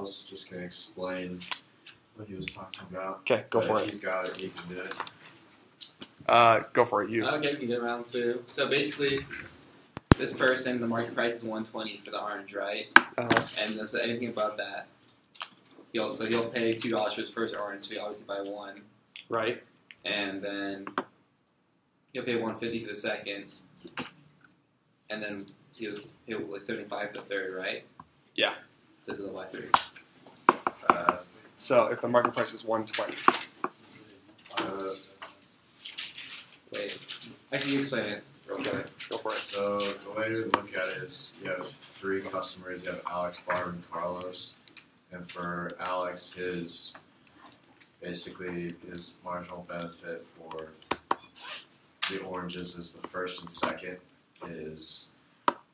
was just going to explain what he was talking about. Okay, go for it. If he's got it, he can do it. Go for it, you. Okay, we can get round two. So basically, this person, the market price is 120 for the orange, right? And so anything above that, he'll pay $2 for his first orange. So he obviously buy one, right? And then he'll pay 150 for the second, and then he'll like 75 for the third, right? Yeah. So he'll buy three. So if the market price is 120. Wait, actually, you explain it. Okay, go for it. So the way to look at it is you have three customers. You have Alex, Barb, and Carlos. And for Alex, his marginal benefit for the oranges is the first and second is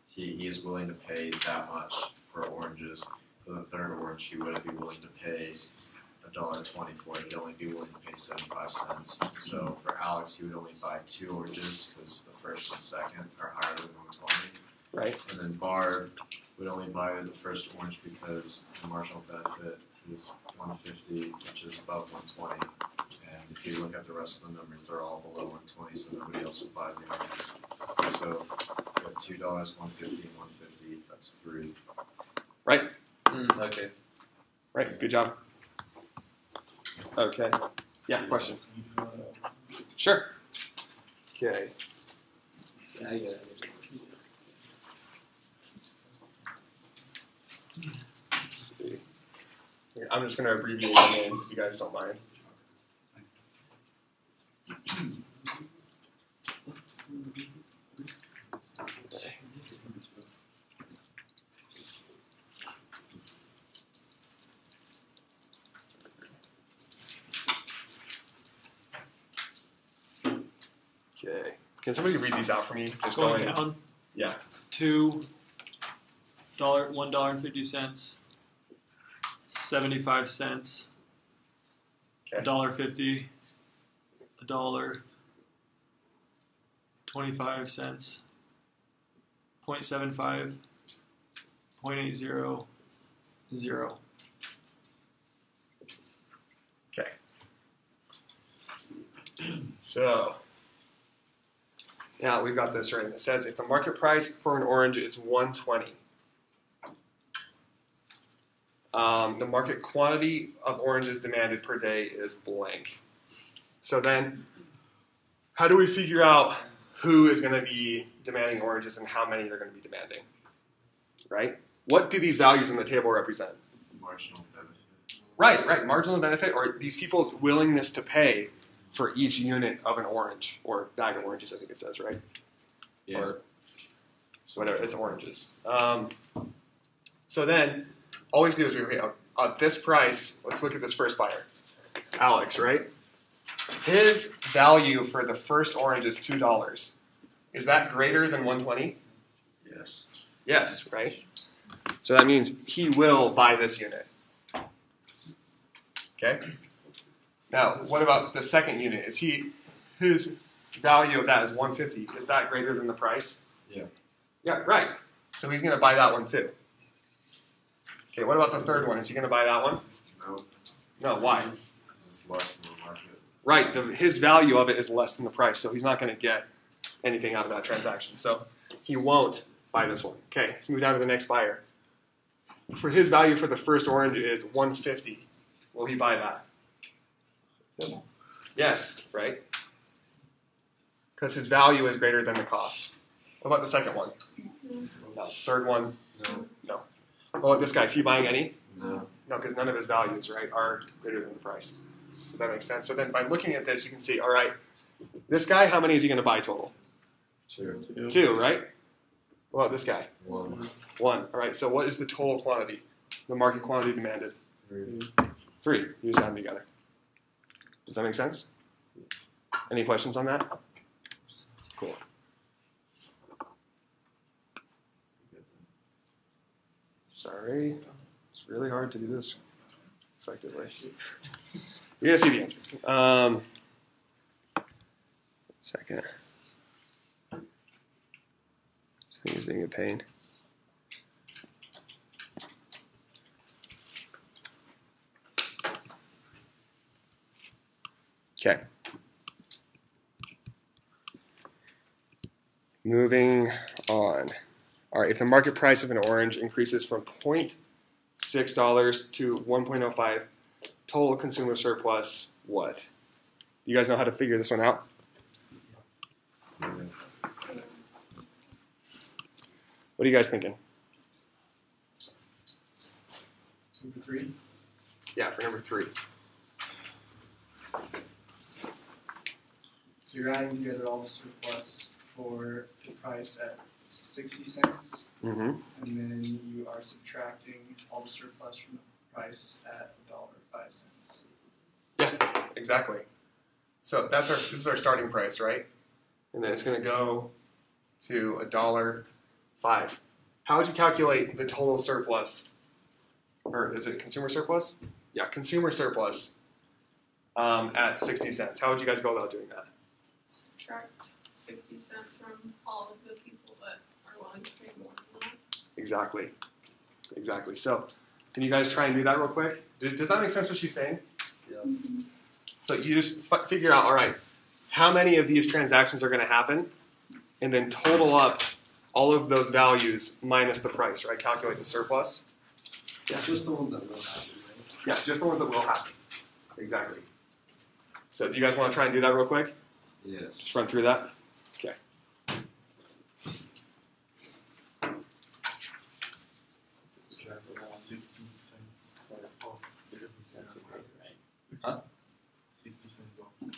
he is willing to pay that much for oranges. For the third orange, he wouldn't be willing to pay $1.20 for it. He'd only be willing to pay 75 cents. So for Alex, he would only buy two oranges because the first and second are higher than 120. Right. And then Barb would only buy the first orange because the marginal benefit is 150, which is above 120. And if you look at the rest of the numbers, they're all below 120, so nobody else would buy the oranges. So you have $2, 150, and 150. That's three. Right. Okay. Right. Good job. Okay. Yeah. Question. Sure. Okay. Yeah, I get it. Let's see. I'm just going to abbreviate the names if you guys don't mind. Okay. Okay. Can somebody read these out for me? Just Going down. Yeah. $2, $1.50, 75 cents, Okay. $1.50, $1, 25 cents, 0.75, 0.80, 0. Okay. So now we've got this right. It says if the market price for an orange is 120, the market quantity of oranges demanded per day is blank. So then, how do we figure out who is going to be demanding oranges and how many they're going to be demanding? Right? What do these values in the table represent? Marginal benefit. Right. Marginal benefit, or these people's willingness to pay for each unit of an orange, or bag of oranges, I think it says, right? Yeah. Or whatever, it's oranges. So then, all we have to do is at this price, let's look at this first buyer, Alex, right? His value for the first orange is $2. Is that greater than 120? Yes. Yes, right? So that means he will buy this unit. Okay? Now, what about the second unit? His value of that is 150. Is that greater than the price? Yeah. Yeah, right. So he's going to buy that one too. Okay, what about the third one? Is he going to buy that one? No. No, why? Because it's less than the market. Right, his value of it is less than the price, so he's not going to get anything out of that transaction. So he won't buy this one. Okay, let's move down to the next buyer. For his value for the first orange is 150. Will he buy that? Yes, right? Because his value is greater than the cost. What about the second one? No. Third one? No. What about this guy? Is he buying any? No. No, because none of his values, right, are greater than the price. Does that make sense? So then by looking at this, you can see, all right, this guy, how many is he going to buy total? Two. Two, right? What about this guy? One. One. All right, so what is the total quantity? The market quantity demanded? Three. You just add them together. Does that make sense? Any questions on that? Cool. Sorry. It's really hard to do this effectively. You're going to see the answer. Second. This thing is being a pain. Okay. Moving on. All right, if the market price of an orange increases from $0.6 to 1.05, total consumer surplus, what? You guys know how to figure this one out? What are you guys thinking? Number 3. Yeah, for number 3. So you're adding together all the surplus for the price at 60 cents, Mm-hmm. and then you are subtracting all the surplus from the price at $1.05. Yeah, exactly. So this is our starting price, right? And then it's going to go to $1.05. How would you calculate the total surplus? Or is it consumer surplus? Yeah, consumer surplus at 60 cents. How would you guys go about doing that? Subtract 60 cents from all of the people that are willing to pay more than that. Exactly. Exactly. So can you guys try and do that real quick? Does that make sense what she's saying? Yeah. So you just figure out, all right, how many of these transactions are going to happen, and then total up all of those values minus the price, right? Calculate the surplus. It's just the ones that will happen, right? Yeah, just the ones that will happen. Exactly. So do you guys want to try and do that real quick? Yes. Just run through that? Okay. Huh? 60 cents off to 1.5.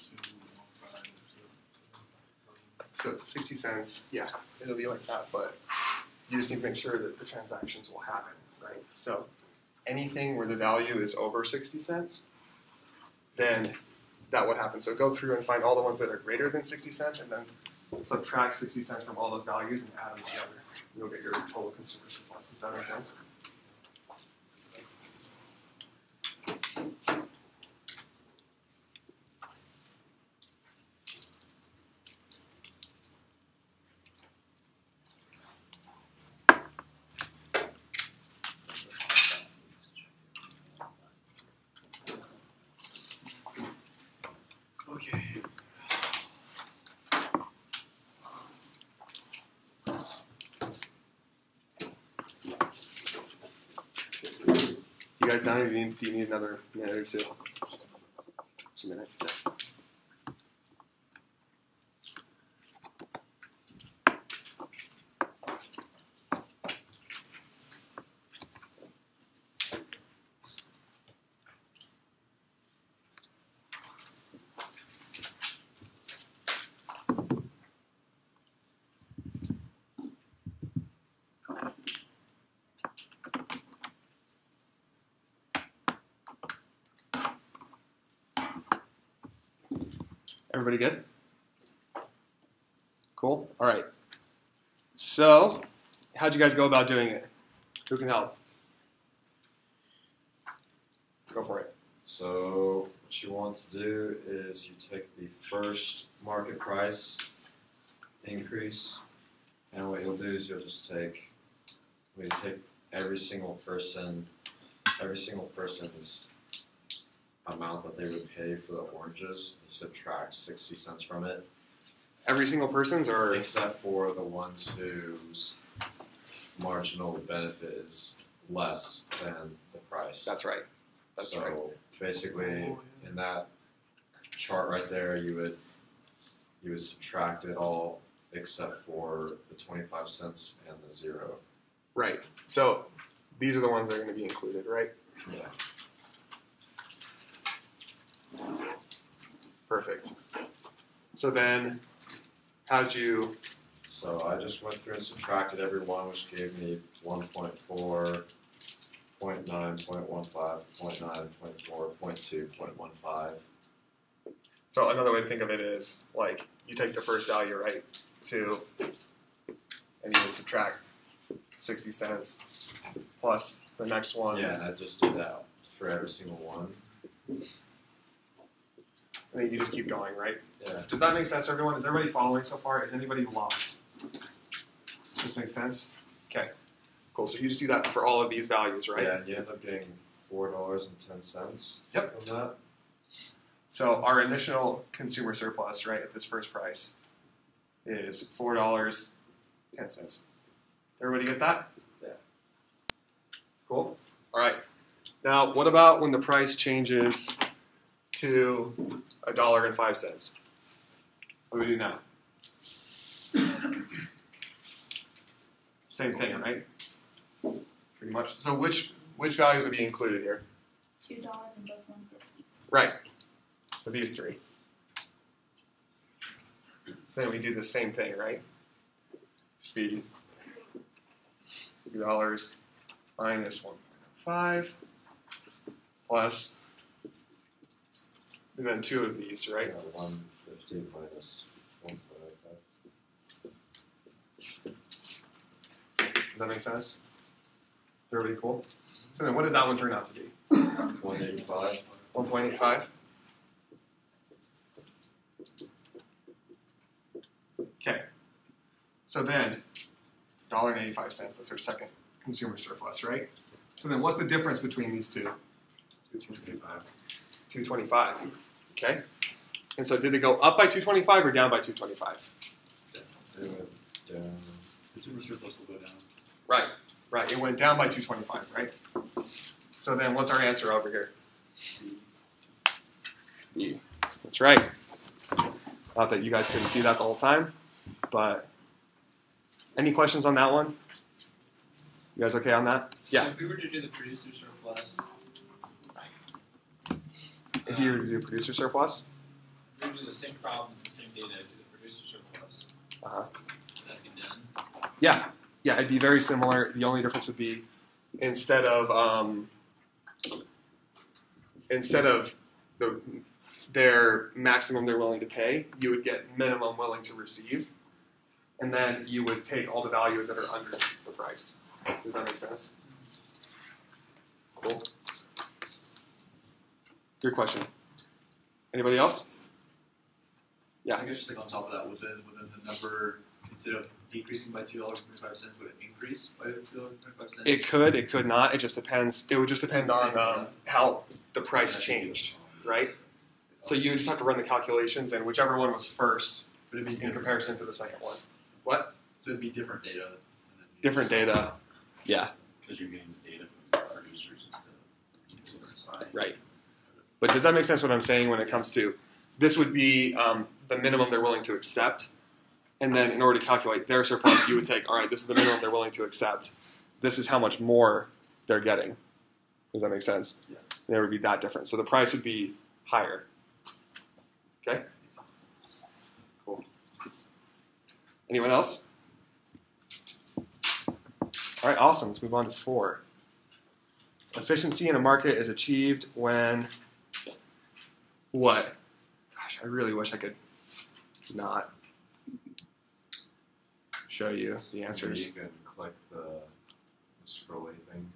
So 60 cents, yeah, it'll be like that, but you just need to make sure that the transactions will happen, right? So anything where the value is over 60 cents, then that would happen. So go through and find all the ones that are greater than 60 cents and then subtract 60 cents from all those values and add them together. You'll get your total consumer surplus. Does that make sense? Okay. You guys done? Or do you need another minute or two? Just a minute. Everybody good? Cool? All right. So, how'd you guys go about doing it? Who can help? Go for it. So what you want to do is you take the first market price increase, and what you'll do is you'll just take every single person's amount that they would pay for the oranges, you subtract 60 cents from it, Every single person's, or except for the ones whose marginal benefit is less than the price. that's right. That's so right. basically, in that chart right there, you would subtract it all except for the 25 cents and the 0. Right. So these are the ones that are going to be included, right? Yeah. Perfect. So then, how'd you? So I just went through and subtracted every one, which gave me 1.4, 0.9, 0.15, 0.9, 0.4, 0.2, 0.15. So another way to think of it is like you take the first value, right, 2, and you would subtract 60 cents plus the next one. Yeah, and I just did that for every single one. And then you just keep going, right? Yeah. Does that make sense to everyone? Is everybody following so far? Is anybody lost? Does this make sense? Okay. Cool. So you just do that for all of these values, right? Yeah, and you end up getting $4.10. Yep. From that. So our initial consumer surplus, right, at this first price is $4.10. Everybody get that? Yeah. Cool. All right. Now, what about when the price changes to $1.05? What do we do now? Same thing, right? Pretty much. So which values would be included here? $2 and both 150s. Right. For these three. So then we do the same thing, right? Just be $2 minus 1.5 plus, and then two of these, right? Yeah, 150 minus 1.5. Does that make sense? Is everybody cool? So then what does that one turn out to be? 185. 1.85? Okay. So then, $1.85, that's our second consumer surplus, right? So then what's the difference between these two? 225. 225. Okay. And so did it go up by 225 or down by 225? Do it down. Consumer surplus will go down. Right. Right. It went down by 225, right? So then what's our answer over here? E. That's right. Not that you guys couldn't see that the whole time, but any questions on that one? You guys okay on that? Yeah. So if we were to do the producer surplus, If you were to do producer surplus, we would do the same problem, the same data as the producer surplus. uh-huh. Would that be done? Yeah, it'd be very similar. The only difference would be instead of their maximum they're willing to pay, you would get minimum willing to receive, and then you would take all the values that are under the price. Does that make sense? Cool. Good question. Anybody else? Yeah. I guess just like on top of that, within the number, instead of decreasing by $2.25, would it increase by $2.25? It could not. It just depends. It would just depend on how the price changed, right? So you just have to run the calculations, and whichever one was first But it'd be in different. comparison to the second one. What? So it'd be different data. Different data. Yeah, Because you're getting the data from the producers instead of consumers. right. But does that make sense what I'm saying when it comes to, this would be the minimum they're willing to accept, and then in order to calculate their surplus, you would take, all right, this is the minimum they're willing to accept. This is how much more they're getting. Does that make sense? Yeah. There would be that difference. So the price would be higher. Okay? Cool. Anyone else? All right, awesome. Let's move on to 4. Efficiency in a market is achieved when what? Gosh, I really wish I could not show you the Maybe answers. you can click the scrolly thing.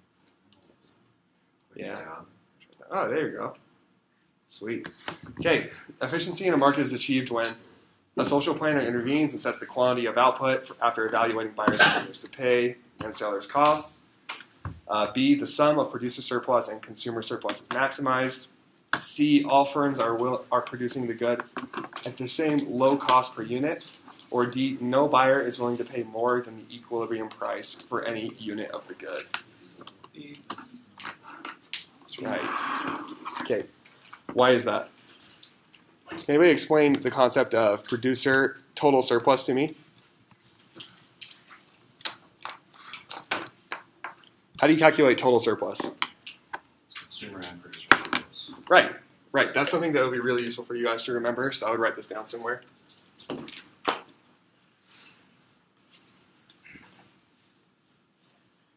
Click Yeah. down. Oh, there you go. Sweet. Okay, efficiency in a market is achieved when a social planner intervenes and sets the quantity of output after evaluating buyers' willingness to pay and sellers' costs. B, the sum of producer surplus and consumer surplus is maximized. C, all firms are producing the good at the same low cost per unit. Or D, no buyer is willing to pay more than the equilibrium price for any unit of the good. That's right. Okay, why is that? Can anybody explain the concept of producer total surplus to me? How do you calculate total surplus? It's consumer and producer surplus. Right. That's something that would be really useful for you guys to remember, so I would write this down somewhere.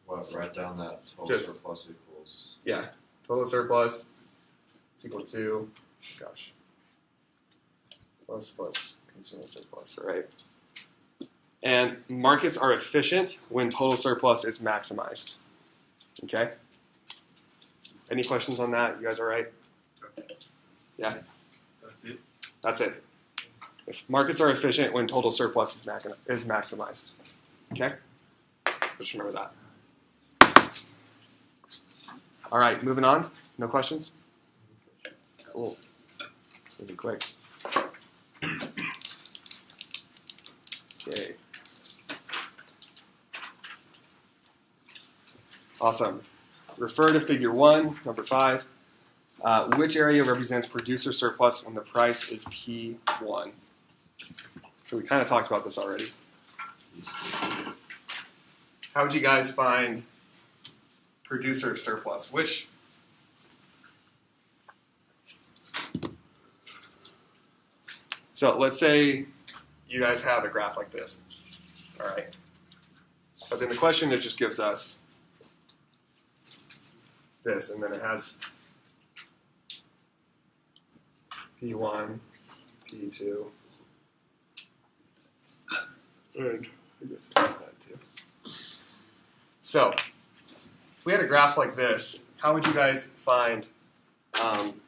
Well, write down that total Just- surplus equals. Yeah, total surplus is equal to, gosh, plus consumer surplus, right? And markets are efficient when total surplus is maximized. Okay? Any questions on that? You guys all right? Yeah? That's it. That's it. If markets are efficient when total surplus is maximized. Okay? Just remember that. All right, moving on. No questions? Cool. It'll be quick. Okay. Awesome. Refer to figure 1, number 5. Which area represents producer surplus when the price is P1? So we kind of talked about this already. How would you guys find producer surplus? Which? So let's say you guys have a graph like this. All right. Because in the question, it just gives us this, and then it has P1, P2, and I guess it has that too. So, if we had a graph like this, how would you guys find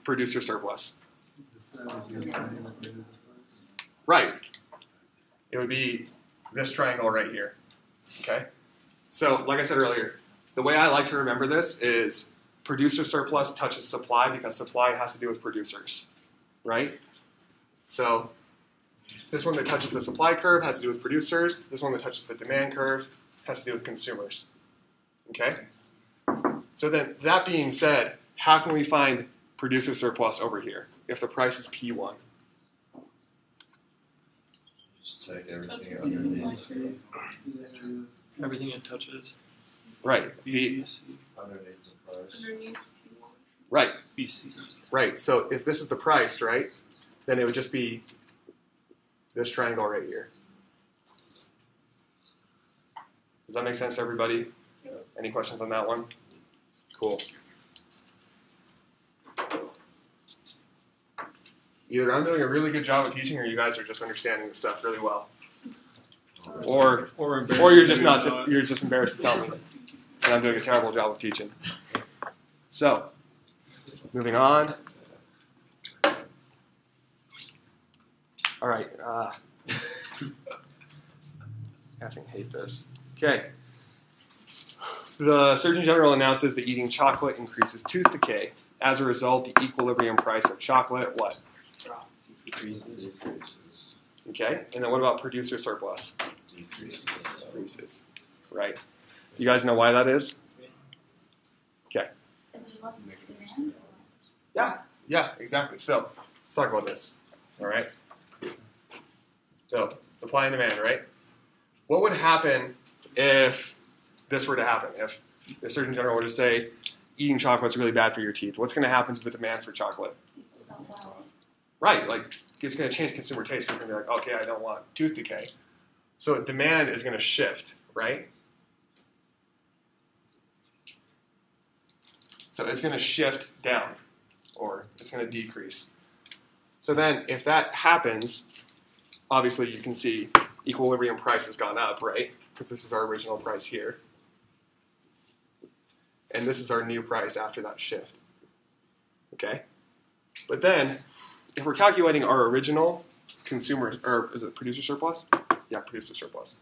producer surplus? Right. It would be this triangle right here. Okay? So, like I said earlier, the way I like to remember this is producer surplus touches supply because supply has to do with producers. Right? So, this one that touches the supply curve has to do with producers. This one that touches the demand curve has to do with consumers. Okay? So then, that being said, how can we find producer surplus over here if the price is P1? Just take everything underneath. Everything it touches. Right. Underneath the price. Underneath P1. Right. BC. Right. So if this is the price, right, then it would just be this triangle right here. Does that make sense to everybody? Any questions on that one? Cool. Either I'm doing a really good job of teaching or you guys are just understanding the stuff really well. Or you're just not, you're just embarrassed to tell me that I'm doing a terrible job of teaching. So, moving on. All right. Effing hate this. Okay. The Surgeon General announces that eating chocolate increases tooth decay. As a result, the equilibrium price of chocolate, what? Decreases. Okay. And then what about producer surplus? Decreases. Right. You guys know why that is? Okay. Because there's less demand? Yeah, exactly. So, let's talk about this. All right. So, supply and demand, right? What would happen if this were to happen? If the Surgeon General were to say, eating chocolate is really bad for your teeth, what's going to happen to the demand for chocolate? People stop buying. Right, like, it's going to change consumer taste. People are going to be like, okay, I don't want tooth decay. So, demand is going to shift, right? So, it's going to shift down, or it's going to decrease. So then, if that happens, obviously you can see equilibrium price has gone up, right? Because this is our original price here. And this is our new price after that shift. Okay? But then, if we're calculating our original consumer, or is it producer surplus? Yeah, producer surplus.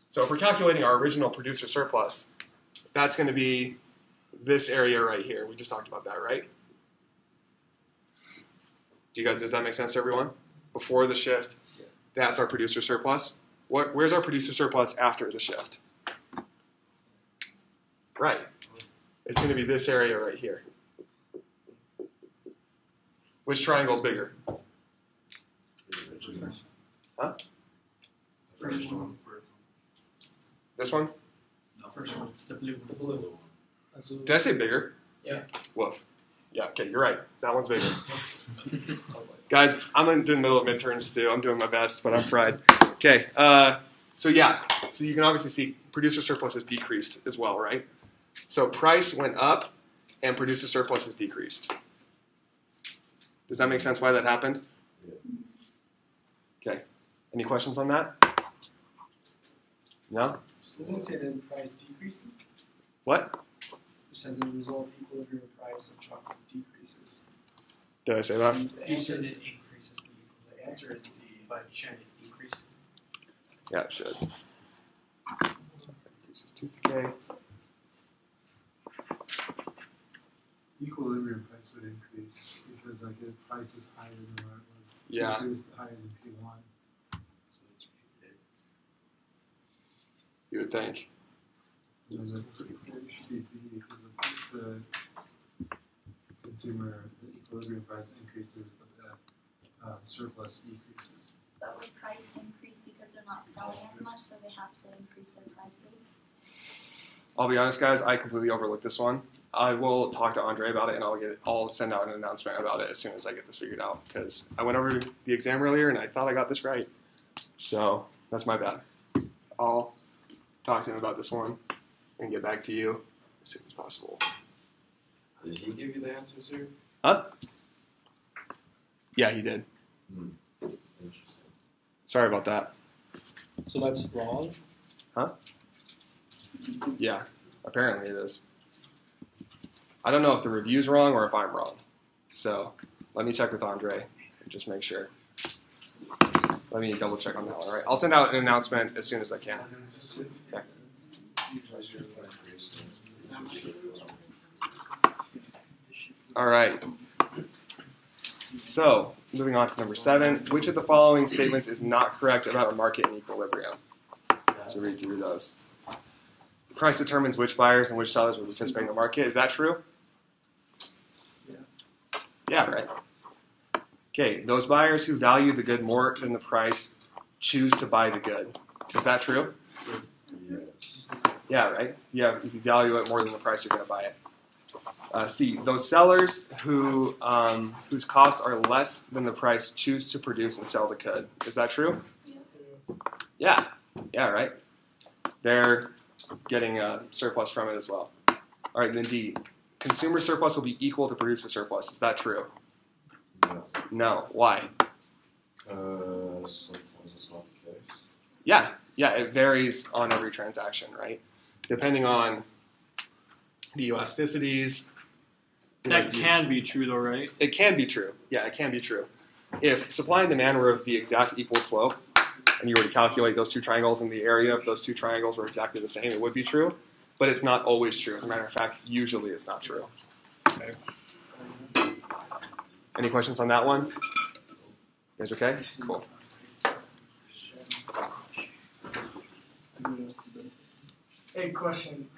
So if we're calculating our original producer surplus, that's going to be this area right here. We just talked about that, right? Does that make sense to everyone? Before the shift, that's our producer surplus. Where's our producer surplus after the shift? Right. It's going to be this area right here. Which triangle is bigger? Huh? First one. This one? No, first one. The blue one. Did I say bigger? Yeah. Woof. Yeah, okay, you're right. That one's bigger. Guys, I'm in the middle of midterms too. I'm doing my best, but I'm fried. Okay, so you can obviously see producer surplus has decreased as well, right? So price went up and producer surplus has decreased. Does that make sense why that happened? Okay, any questions on that? No? Doesn't it say that the price decreases? What? It says the result equilibrium price of chocolate decreases. Did I say that? You said it increases The answer is D. but shouldn't it decrease? Yeah, it should. Decreases tooth decay. equilibrium price would increase because like if price is higher than where it was. Yeah. It was higher than P1. You would think. It should be B because the consumer, the equilibrium price increases, but the surplus decreases. But would price increase because they're not selling as much, so they have to increase their prices? I'll be honest, guys. I completely overlooked this one. I will talk to Andre about it, and I'll send out an announcement about it as soon as I get this figured out. Because I went over the exam earlier, and I thought I got this right. So that's my bad. I'll talk to him about this one and get back to you as soon as possible. Did he give you the answers here? Huh? Yeah, he did. Interesting. Sorry about that. So that's wrong? Huh? Yeah, apparently it is. I don't know if the review's wrong or if I'm wrong. So let me check with Andre and just make sure. Let me double check on that one. All right, I'll send out an announcement as soon as I can. Okay. All right. So moving on to number 7. Which of the following statements is not correct about a market in equilibrium? So read through those. Price determines which buyers and which sellers will participate in the market. Is that true? Yeah, right. Okay, those buyers who value the good more than the price choose to buy the good. Is that true? Yes. Yeah, right. Yeah, if you value it more than the price, you're going to buy it. C, those sellers who whose costs are less than the price choose to produce and sell the good. Is that true? Yeah. Yeah, right. They're getting a surplus from it as well. All right, then D, consumer surplus will be equal to producer surplus. Is that true? No. No. Why? Sometimes it's not the case. Yeah, it varies on every transaction, right? Depending on the elasticities. That can be true, though, right? It can be true. Yeah, it can be true. If supply and demand were of the exact equal slope, and you were to calculate those two triangles and the area of those two triangles were exactly the same, it would be true. But it's not always true. As a matter of fact, usually it's not true. Okay. Any questions on that one? You guys okay? Cool. Hey, question.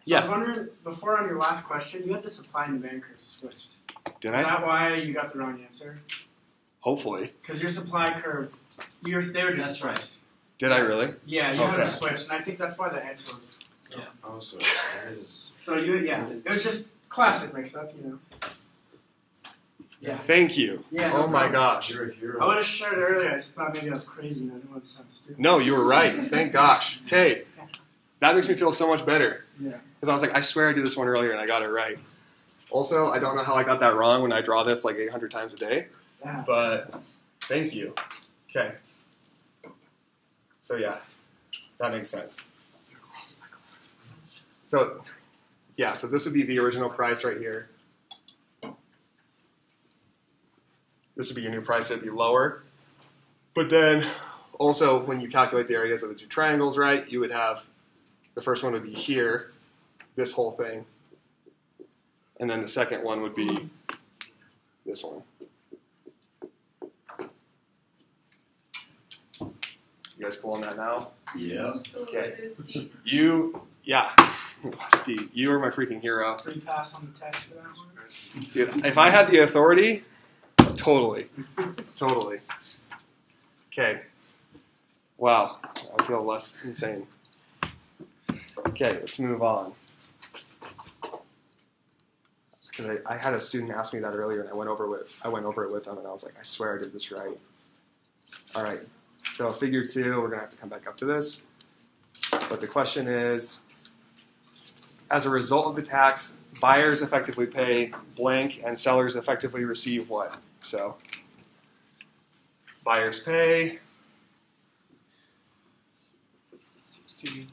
So Yeah. I was wondering, before on your last question, you had the supply and demand curve switched. Did Is I? that why you got the wrong answer? Hopefully. Because your supply curve, they were just That's right. switched. Did I really? Yeah, you had Okay. them switched, and I think that's why the answer was. Oh, so it is. So it was just classic mix-up, you know. Yeah. Thank you. Yeah. Oh my gosh. You're a hero. I would have shared it earlier. I just thought maybe I was crazy and I didn't want to sound stupid. No, you were right. Thank gosh. Okay. That makes me feel so much better. Yeah. Because I was like, I swear I did this one earlier and I got it right. Also, I don't know how I got that wrong when I draw this like 800 times a day. Yeah. But thank you. Okay. So yeah, that makes sense. So yeah, so this would be the original price right here. This would be your new price, it'd be lower. But then also when you calculate the areas of the two triangles, right, you would have, the first one would be here, this whole thing. And then the second one would be this one. You guys pulling that now? Yeah. Okay. It is deep. Steve, you are my freaking hero. Free pass on the test for that one. Dude, if I had the authority, totally. Okay. Wow, I feel less insane. Okay, let's move on. Because I had a student ask me that earlier, and I went over it with them, and I was like, I swear I did this right. All right, so figure 2, we're going to have to come back up to this. But the question is, as a result of the tax, buyers effectively pay blank, and sellers effectively receive what? So, buyers pay 16.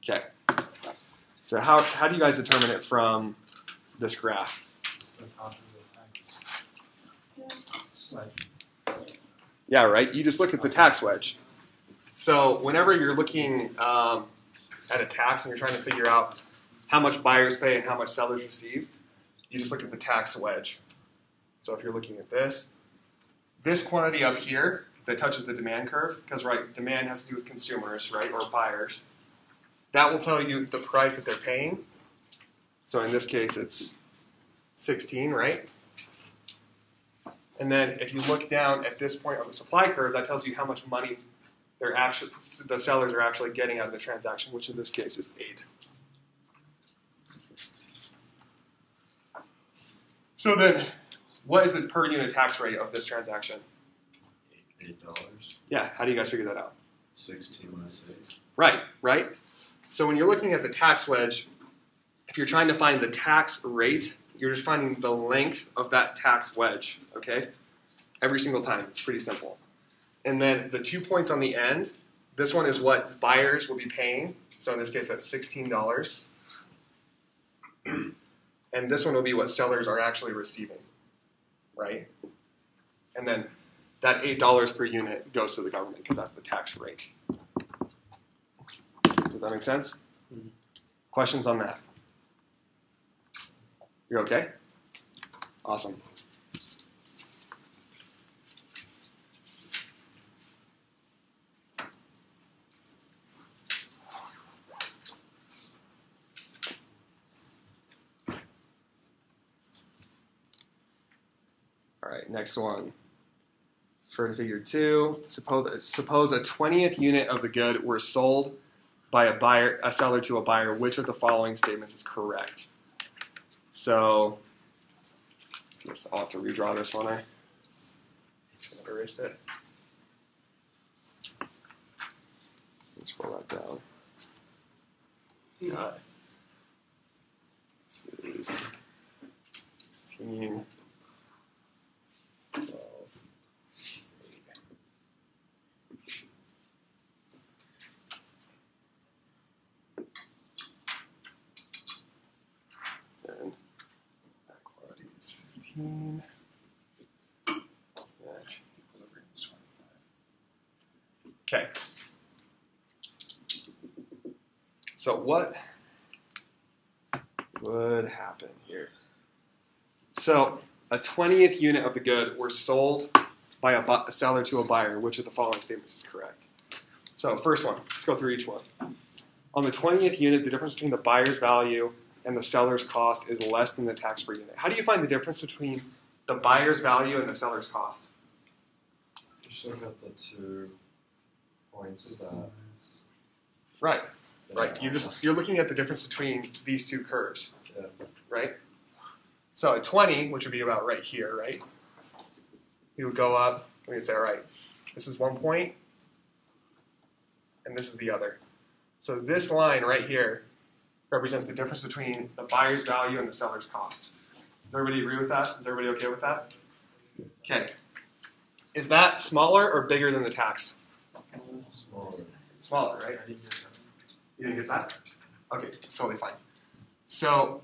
Okay. So how do you guys determine it from this graph? Yeah, right? You just look at the tax wedge. So whenever you're looking at a tax and you're trying to figure out how much buyers pay and how much sellers receive, you just look at the tax wedge. So if you're looking at this quantity up here that touches the demand curve, because right, demand has to do with consumers, right, or buyers, that will tell you the price that they're paying. So in this case, it's 16, right? And then if you look down at this point on the supply curve, that tells you how much money the sellers are actually getting out of the transaction, which in this case is 8. So then, what is the per unit tax rate of this transaction? $8. Yeah, how do you guys figure that out? 16 less 8. Right. So when you're looking at the tax wedge, if you're trying to find the tax rate, you're just finding the length of that tax wedge, okay? Every single time. It's pretty simple. And then the 2 points on the end, this one is what buyers will be paying. So in this case, that's $16. And this one will be what sellers are actually receiving, right? And then that $8 per unit goes to the government because that's the tax rate. Does that make sense? Mm-hmm. Questions on that? You're okay? Awesome. All right, next one. For figure 2, suppose a 20th unit of the good were sold by a seller to a buyer. Which of the following statements is correct? So, I guess I'll have to redraw this one. I erased it. Let's scroll that down. This is 16, 12, 8. And that quantity is 15. And equilibrium is 25. Okay. So what would happen here? So a 20th unit of the good were sold by a seller to a buyer. Which of the following statements is correct? So first one, let's go through each one. On the 20th unit, the difference between the buyer's value and the seller's cost is less than the tax per unit. How do you find the difference between the buyer's value and the seller's cost? You still got the 2 points that. Right. You're looking at the difference between these two curves. Yeah. Right? So at 20, which would be about right here, right? We would go up, we would say, all right, this is 1 point, and this is the other. So this line right here represents the difference between the buyer's value and the seller's cost. Does everybody agree with that? Is everybody okay with that? Okay. Is that smaller or bigger than the tax? Smaller. It's smaller, right? You didn't get that? Okay, it's totally fine. So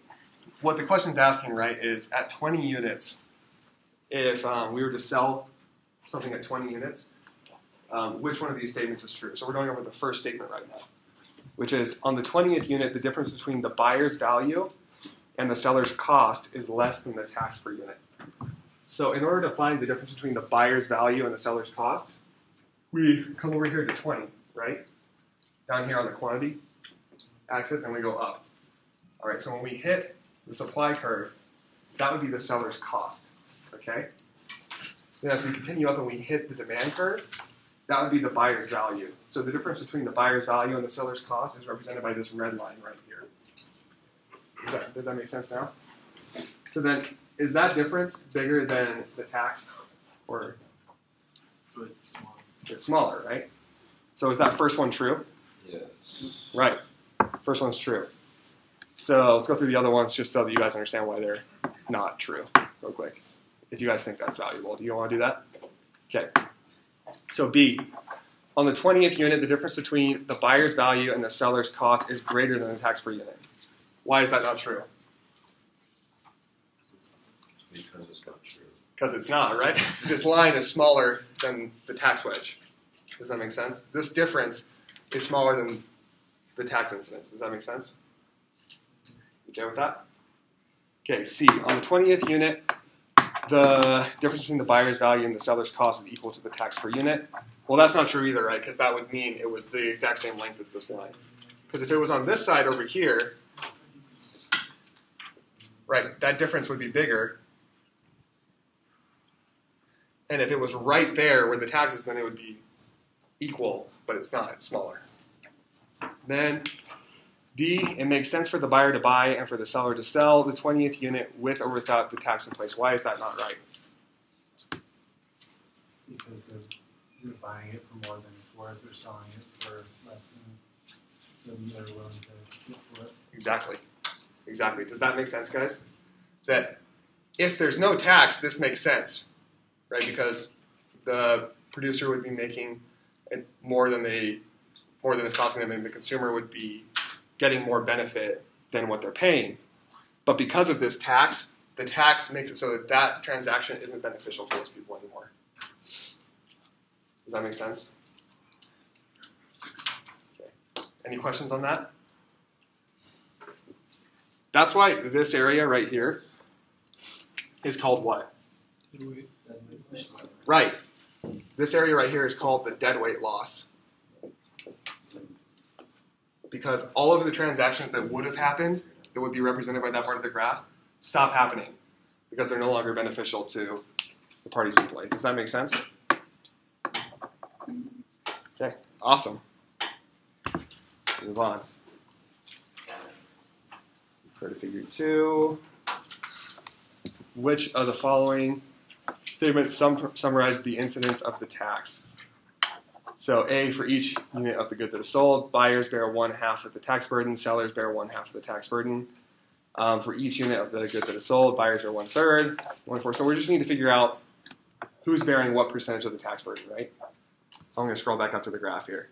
what the question's asking, right, is at 20 units, if we were to sell something at 20 units, which one of these statements is true? So we're going over the first statement right now, which is on the 20th unit, the difference between the buyer's value and the seller's cost is less than the tax per unit. So in order to find the difference between the buyer's value and the seller's cost, we come over here to 20, right? Down here on the quantity axis, and we go up. All right, so when we hit the supply curve, that would be the seller's cost, okay? Then as we continue up and we hit the demand curve, that would be the buyer's value. So the difference between the buyer's value and the seller's cost is represented by this red line right here. Does that make sense now? So then, is that difference bigger than the tax? Or Good, small. It's smaller, right? So is that first one true? Yes. Right. First one's true. So let's go through the other ones just so that you guys understand why they're not true real quick. If you guys think that's valuable. Do you want to do that? Okay. So B, on the 20th unit, the difference between the buyer's value and the seller's cost is greater than the tax per unit. Why is that not true? Because it's not true. Because it's not, right? This line is smaller than the tax wedge. Does that make sense? This difference is smaller than the tax incidence. Does that make sense? You okay with that? Okay, C. On the 20th unit, the difference between the buyer's value and the seller's cost is equal to the tax per unit. Well, that's not true either, right? Because that would mean it was the exact same length as this line. Because if it was on this side over here, right, that difference would be bigger. And if it was right there where the tax is, then it would be equal, but it's not, it's smaller. Then D, it makes sense for the buyer to buy and for the seller to sell the 20th unit with or without the tax in place. Why is that not right? Because they're buying it for more than it's worth, they're selling it for less than they're willing to get for it. Exactly. Exactly. Does that make sense, guys? That if there's no tax, this makes sense, right? Because the producer would be making more than it's costing them, and the consumer would be getting more benefit than what they're paying. But because of this tax, the tax makes it so that that transaction isn't beneficial to those people anymore. Does that make sense? Okay. Any questions on that? That's why this area right here is called what? Right. This area right here is called the deadweight loss. Because all of the transactions that would have happened, that would be represented by that part of the graph, stop happening because they're no longer beneficial to the parties in play. Does that make sense? Okay, awesome. Move on. Go to figure 2. Which of the following statements summarize the incidence of the tax? So A, for each unit of the good that is sold, buyers bear 1/2 of the tax burden, sellers bear 1/2 of the tax burden. For each unit of the good that is sold, buyers bear 1/3, 1/4. So we just need to figure out who's bearing what percentage of the tax burden, right? So I'm going to scroll back up to the graph here.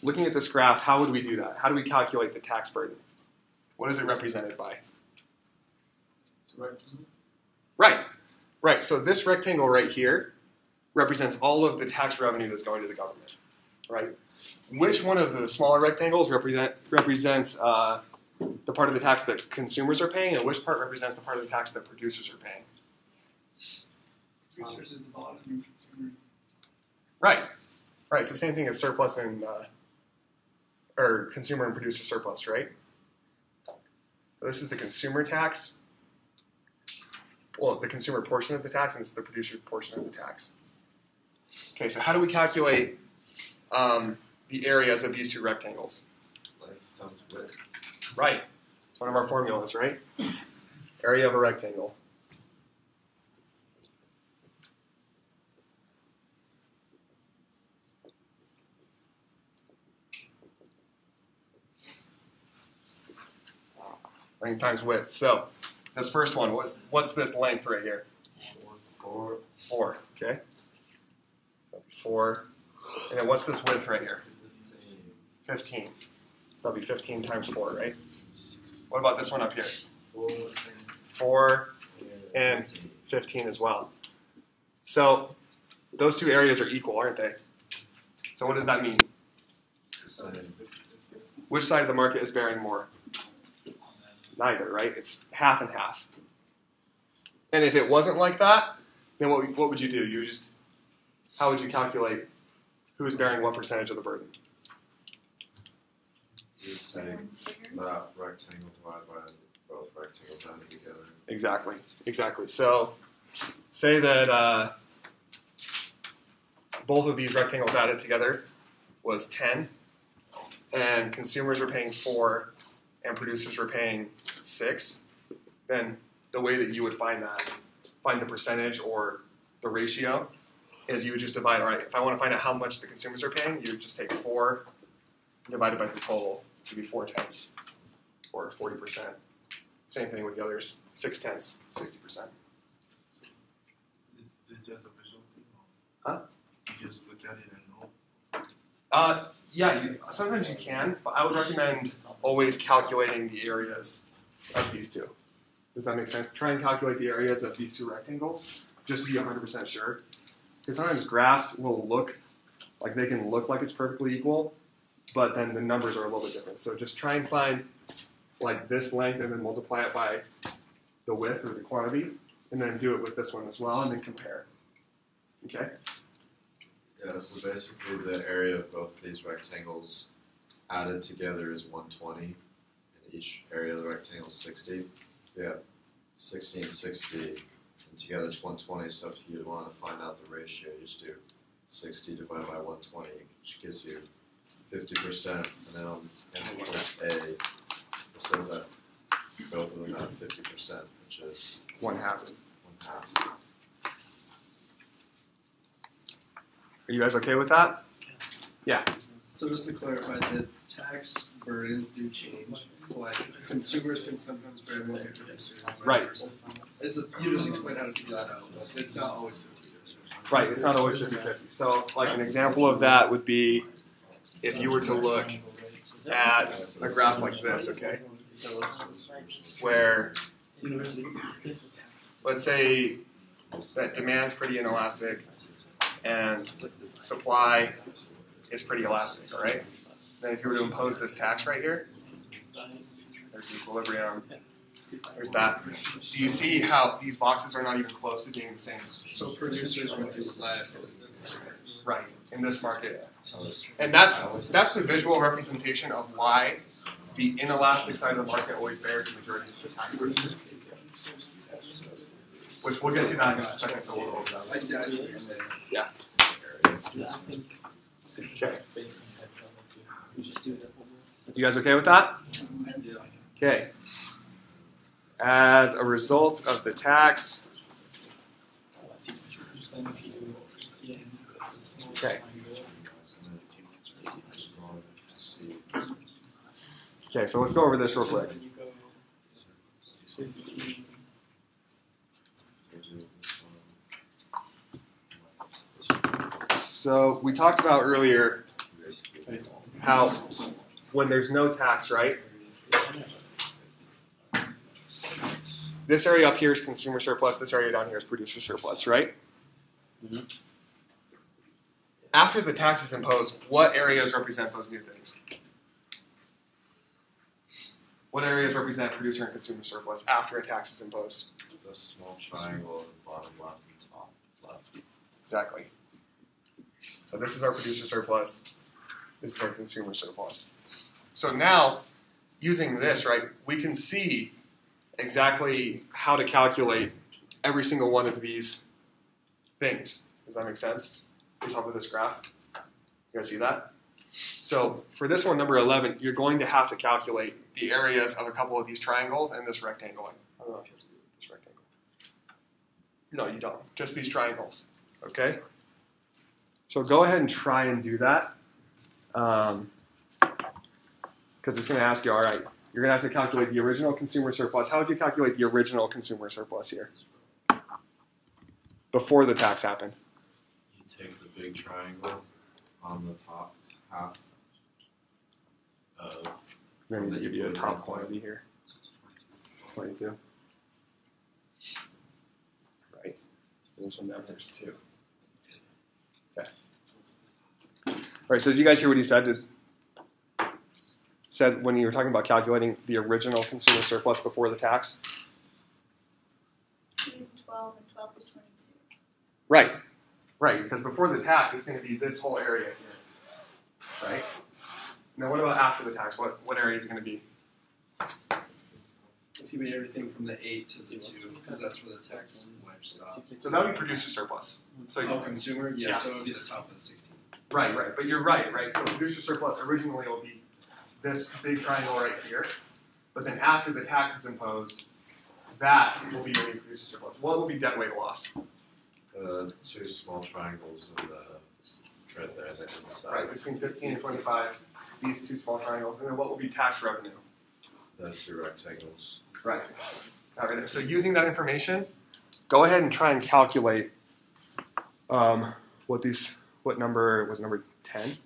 Looking at this graph, how would we do that? How do we calculate the tax burden? What is it represented by? Right. Right. So this rectangle right here represents all of the tax revenue that's going to the government, right? Which one of the smaller rectangles represents the part of the tax that consumers are paying, and which part represents the part of the tax that producers are paying? Producers is the bottom and consumers. Right. Right. It's the same thing as surplus and or consumer and producer surplus, right? So this is the consumer tax. Well, the consumer portion of the tax, and this is the producer portion of the tax. Okay, so how do we calculate the areas of these two rectangles? Right. It's one of our formulas, right? Area of a rectangle. Length times width. So this first one, what's this length right here? 4. Okay. 4. And then what's this width right here? 15. So that'll be 15 times 4, right? What about this one up here? 4 and 15 as well. So those two areas are equal, aren't they? So what does that mean? Which side of the market is bearing more? Neither, right? It's half and half. And if it wasn't like that, then what would you do? How would you calculate who's bearing what percentage of the burden? You would take that rectangle divided by both rectangles added together. Exactly, exactly. So say that both of these rectangles added together was 10, and consumers were paying 4, and producers were paying 6, then the way that you would find the percentage or the ratio is you would just divide, all right, if I want to find out how much the consumers are paying, you would just take 4 divided by the total, so it would be 4/10 or 40%. Same thing with the others, 6/10, 60%. Is it just a visual thing? Huh? You just look at it and know? Yeah, sometimes you can, but I would recommend always calculating the areas of these two. Does that make sense? Try and calculate the areas of these two rectangles, just to be 100% sure. Because sometimes graphs will look like they can look like it's perfectly equal, but then the numbers are a little bit different. So just try and find like this length and then multiply it by the width or the quantity, and then do it with this one as well, and then compare. Okay? Yeah, so basically the area of both these rectangles added together is 120, and each area of the rectangle is 60. We have 60 and 60, and together it's 120, so if you want to find out the ratio, you just do 60 divided by 120, which gives you 50%, and then on choice A, it says that both of them have 50%, which is 1/2. 1/2. Are you guys okay with that? Yeah. So just to clarify, the tax burdens do change. So like consumers can sometimes bear more than producers. Right. You just explain how to figure that out. But it's not always 50. Right, it's not always 50-50. So like an example of that would be if you were to look at a graph like this, okay? Where, let's say that demand's pretty inelastic and supply is pretty elastic, all right? Then if you were to impose this tax right here, there's equilibrium, there's that. Do you see how these boxes are not even close to being the same? So producers would do less than consumers. Right, in this market. And that's the visual representation of why the inelastic side of the market always bears the majority of the tax burden. Which we'll get to that in just a second, so we'll go over that. I see what you're saying. Yeah. Okay. You guys okay with that? Okay. As a result of the tax. Okay. Okay, so let's go over this real quick. So we talked about earlier how when there's no tax, right? This area up here is consumer surplus, this area down here is producer surplus, right? Mm-hmm. After the tax is imposed, what areas represent those new things? What areas represent producer and consumer surplus after a tax is imposed? The small triangle at the bottom left and top left. Exactly. So this is our producer surplus. This is our consumer surplus. So now, using this, right, we can see exactly how to calculate every single one of these things. Does that make sense? Based off of this graph. You guys see that? So for this one, number 11, you're going to have to calculate the areas of a couple of these triangles and this rectangle. I don't know if you have to do this rectangle. No, you don't. Just these triangles. Okay? So go ahead and try and do that. Because it's going to ask you, all right, you're going to have to calculate the original consumer surplus. How would you calculate the original consumer surplus here? Before the tax happened. You take the big triangle on the top half of... Then to give you a top quantity here. 22. Right. And this one down here is 2. Okay. All right, so did you guys hear what he said? Said when you were talking about calculating the original consumer surplus before the tax? 2 to 12 and 12 to 22. Right. Right, because before the tax, it's going to be this whole area here. Right? Now, what about after the tax? What area is it going to be? It's going to be everything from the 8 to the 2, because that's where the tax wedge stops. So that would be producer surplus. So consumer? Yeah, yeah. so it would be the top of the 16. Right. But you're right. So producer surplus originally will be this big triangle right here. But then after the tax is imposed, that will be your new producer surplus. What will be deadweight loss? 2 small triangles and right there, that's on the side. Right, between 15 and 25, these 2 small triangles. And then what will be tax revenue? The 2 rectangles. Right. Okay, so using that information, go ahead and try and calculate what number was number 10?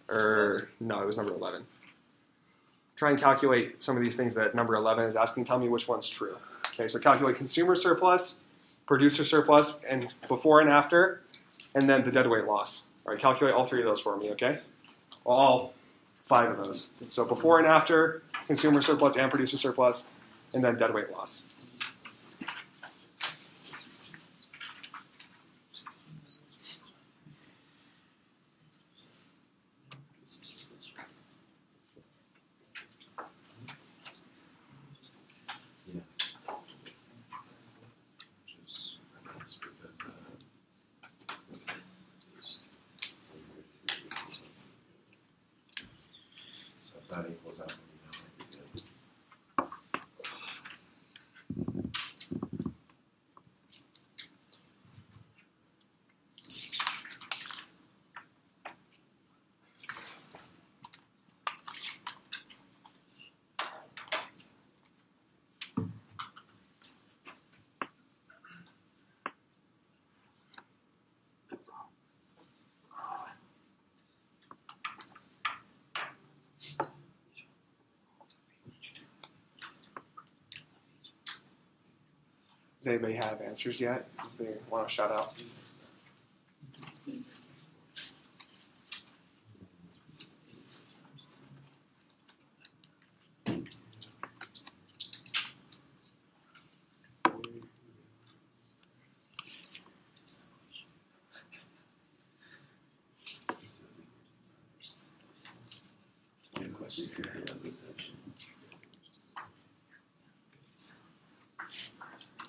Or no, it was number 11. Try and calculate some of these things that number 11 is asking. Tell me which one's true. Okay, so calculate consumer surplus, producer surplus, and before and after, and then the deadweight loss. All right, calculate all three of those for me, okay? Well, all 5 of those. So before and after, consumer surplus and producer surplus, and then deadweight loss. Yes. So if that equals out, that might be good. Does anybody have answers yet? Does they want to shout out?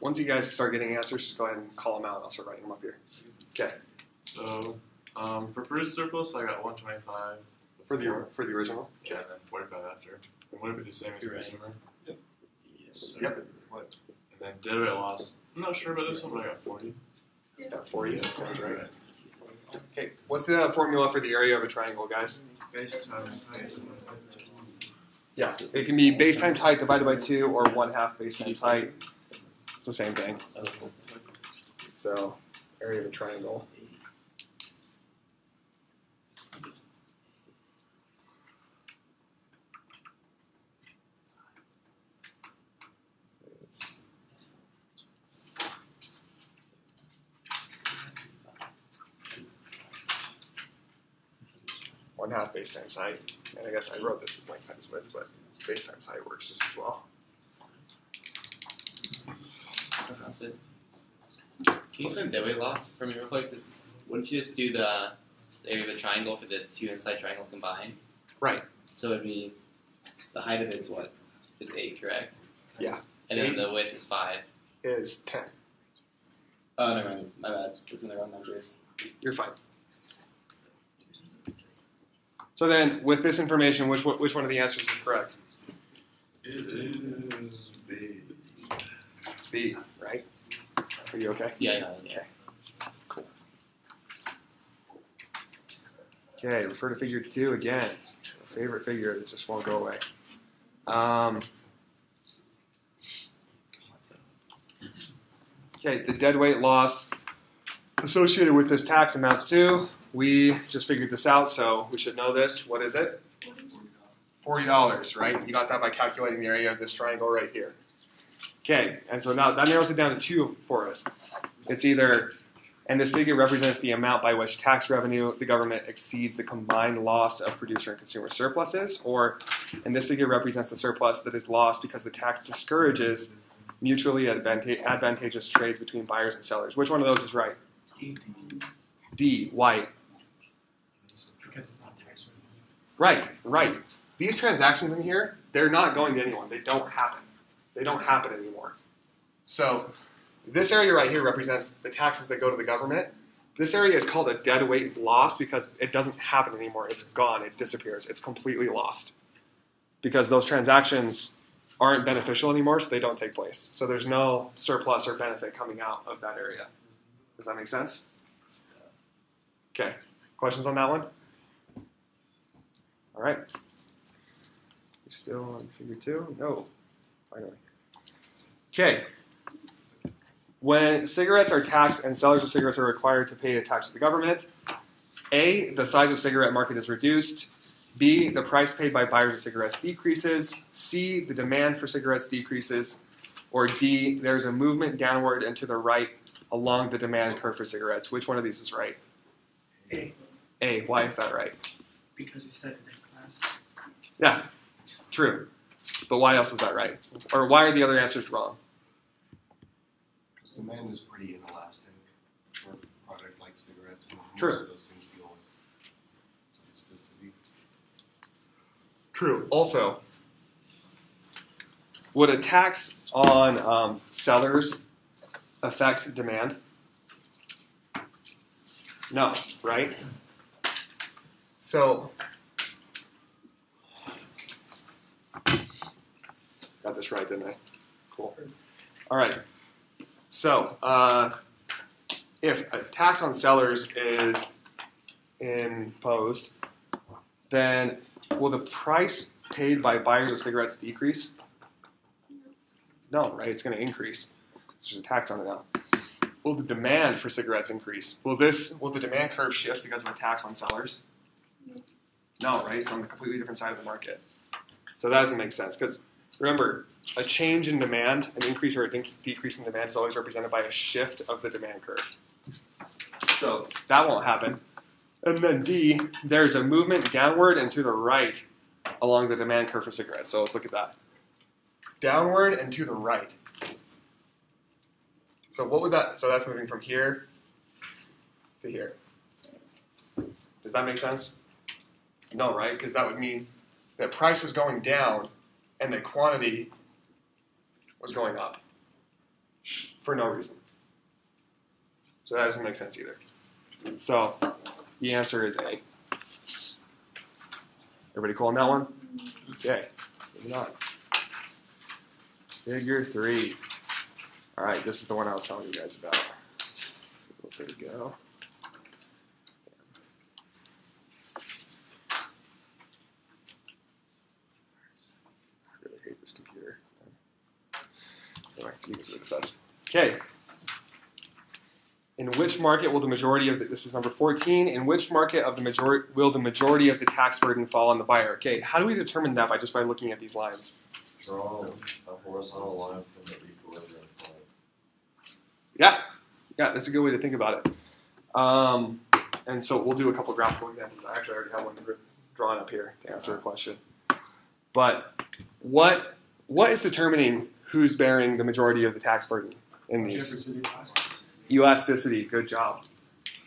Once you guys start getting answers, just go ahead and call them out. I'll start writing them up here. Okay. So, for producer surplus, I got 125 For the original? Okay, and then 45 after. And would it be the same as consumer? Yes. Yep. What? And then deadweight loss. I'm not sure about this one, but I got 40. Got 40. That sounds right. Okay. What's the formula for the area of a triangle, guys? Base times height. Yeah. It can be base times height divided by 2 or 1/2 base times height. It's the same thing. So, area of a triangle. One-half base times height. And I guess I wrote this as length times width, but base times height works just as well. Can you explain deadweight loss for me real quick? Wouldn't you just do the area of a triangle for the 2 inside triangles combined? Right. So it'd be the height of it's what? It's 8, correct? Yeah. And then the width is 5. Is 10. Oh, never mind. My bad. Looking at the wrong numbers. You're fine. So then, with this information, which one of the answers is correct? It is B. B, right? Are you okay? Yeah. Okay. Cool. Okay, refer to figure 2 again. Favorite figure that just won't go away. Okay, the deadweight loss associated with this tax amounts to, we just figured this out, so we should know this. What is it? $40, right? You got that by calculating the area of this triangle right here. Okay, and so now that narrows it down to 2 for us. It's either, and this figure represents the amount by which tax revenue the government exceeds the combined loss of producer and consumer surpluses, or, and this figure represents the surplus that is lost because the tax discourages mutually advantageous trades between buyers and sellers. Which one of those is right? D, why? Because it's not tax revenue. Right. These transactions in here, they're not going to anyone. They don't happen. They don't happen anymore. So this area right here represents the taxes that go to the government. This area is called a deadweight loss because it doesn't happen anymore. It's gone. It disappears. It's completely lost because those transactions aren't beneficial anymore, so they don't take place. So there's no surplus or benefit coming out of that area. Does that make sense? Okay. Questions on that one? All right. You still on figure 2? No. Finally. Okay. When cigarettes are taxed and sellers of cigarettes are required to pay a tax to the government, A, the size of cigarette market is reduced. B, the price paid by buyers of cigarettes decreases. C, the demand for cigarettes decreases. Or D, there's a movement downward and to the right along the demand curve for cigarettes. Which one of these is right? A. A. Why is that right? Because you said it in class. Yeah, true. But why else is that right? Or why are the other answers wrong? Because demand is pretty inelastic for a product like cigarettes, and most True. of those things deal with elasticity. True. Also, would a tax on sellers affect demand? No, right? So, got this right, didn't I? Cool. All right. So, if a tax on sellers is imposed, then will the price paid by buyers of cigarettes decrease? No, right? It's going to increase. There's a tax on it now. Will the demand for cigarettes increase? Will the demand curve shift because of a tax on sellers? No, right? It's on the completely different side of the market. So that doesn't make sense because remember, a change in demand, an increase or a decrease in demand is always represented by a shift of the demand curve. So that won't happen. And then D, there's a movement downward and to the right along the demand curve for cigarettes. So let's look at that. Downward and to the right. So what would that, so that's moving from here to here. Does that make sense? No, right? Because that would mean that price was going down and that quantity was going up for no reason. So that doesn't make sense either. So the answer is A. Everybody cool on that one? Okay, moving on. Figure 3. All right, this is the one I was telling you guys about. There we go. I really hate this computer. So my computer's really obsessed. Okay. In which market will the majority of this is number 14. In which market of the majority will the majority of the tax burden fall on the buyer? Okay, how do we determine that by looking at these lines? Draw a horizontal line from the equilibrium point. Yeah, that's a good way to think about it. And so we'll do a couple graphical examples. I actually already have one drawn up here to answer a question. But what is determining who's bearing the majority of the tax burden in these? Elasticity, good job.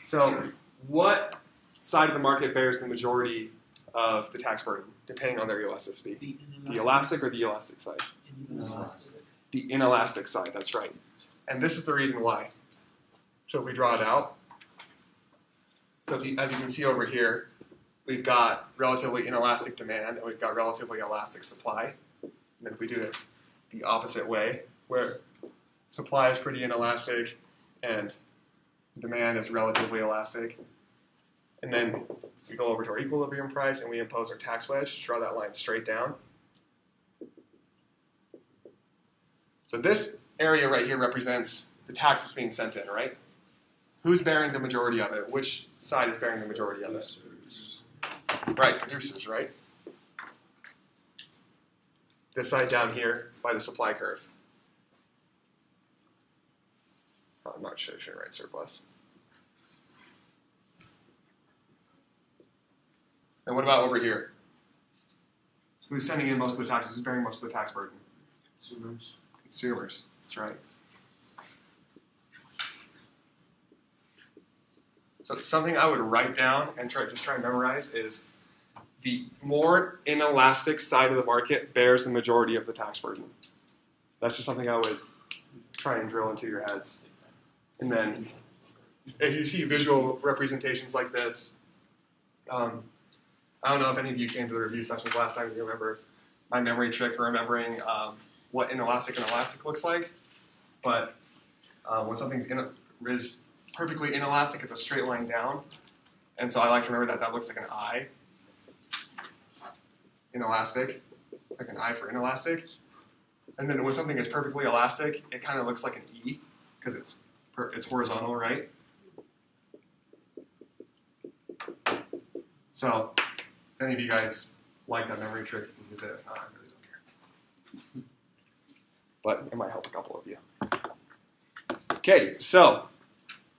So what side of the market bears the majority of the tax burden, depending on their elasticity? The elastic or the elastic side? The inelastic side, that's right. And this is the reason why. So if we draw it out, so as you can see over here, we've got relatively inelastic demand and we've got relatively elastic supply. And then if we do it the opposite way, where supply is pretty inelastic and demand is relatively elastic, and then we go over to our equilibrium price and we impose our tax wedge, draw that line straight down. So this area right here represents the tax that's being sent in, right? Who's bearing the majority of it? Which side is bearing the majority of it? Right, producers, right? This side down here by the supply curve. Oh, I'm not sure, right, surplus. And what about over here? So who's sending in most of the taxes? Who's bearing most of the tax burden? Consumers. Consumers, that's right. So something I would write down and try and memorize is the more inelastic side of the market bears the majority of the tax burden. That's just something I would try and drill into your heads. And then if you see visual representations like this, I don't know if any of you came to the review sessions last time, you remember my memory trick for remembering what inelastic and elastic looks like. But when something's is perfectly inelastic, it's a straight line down. And so I like to remember that that looks like an I. Inelastic, like an I for inelastic. And then when something is perfectly elastic, it kind of looks like an E, because it's horizontal, right? So if any of you guys like that memory trick, you can use it. If not, I really don't care. But it might help a couple of you. Okay, so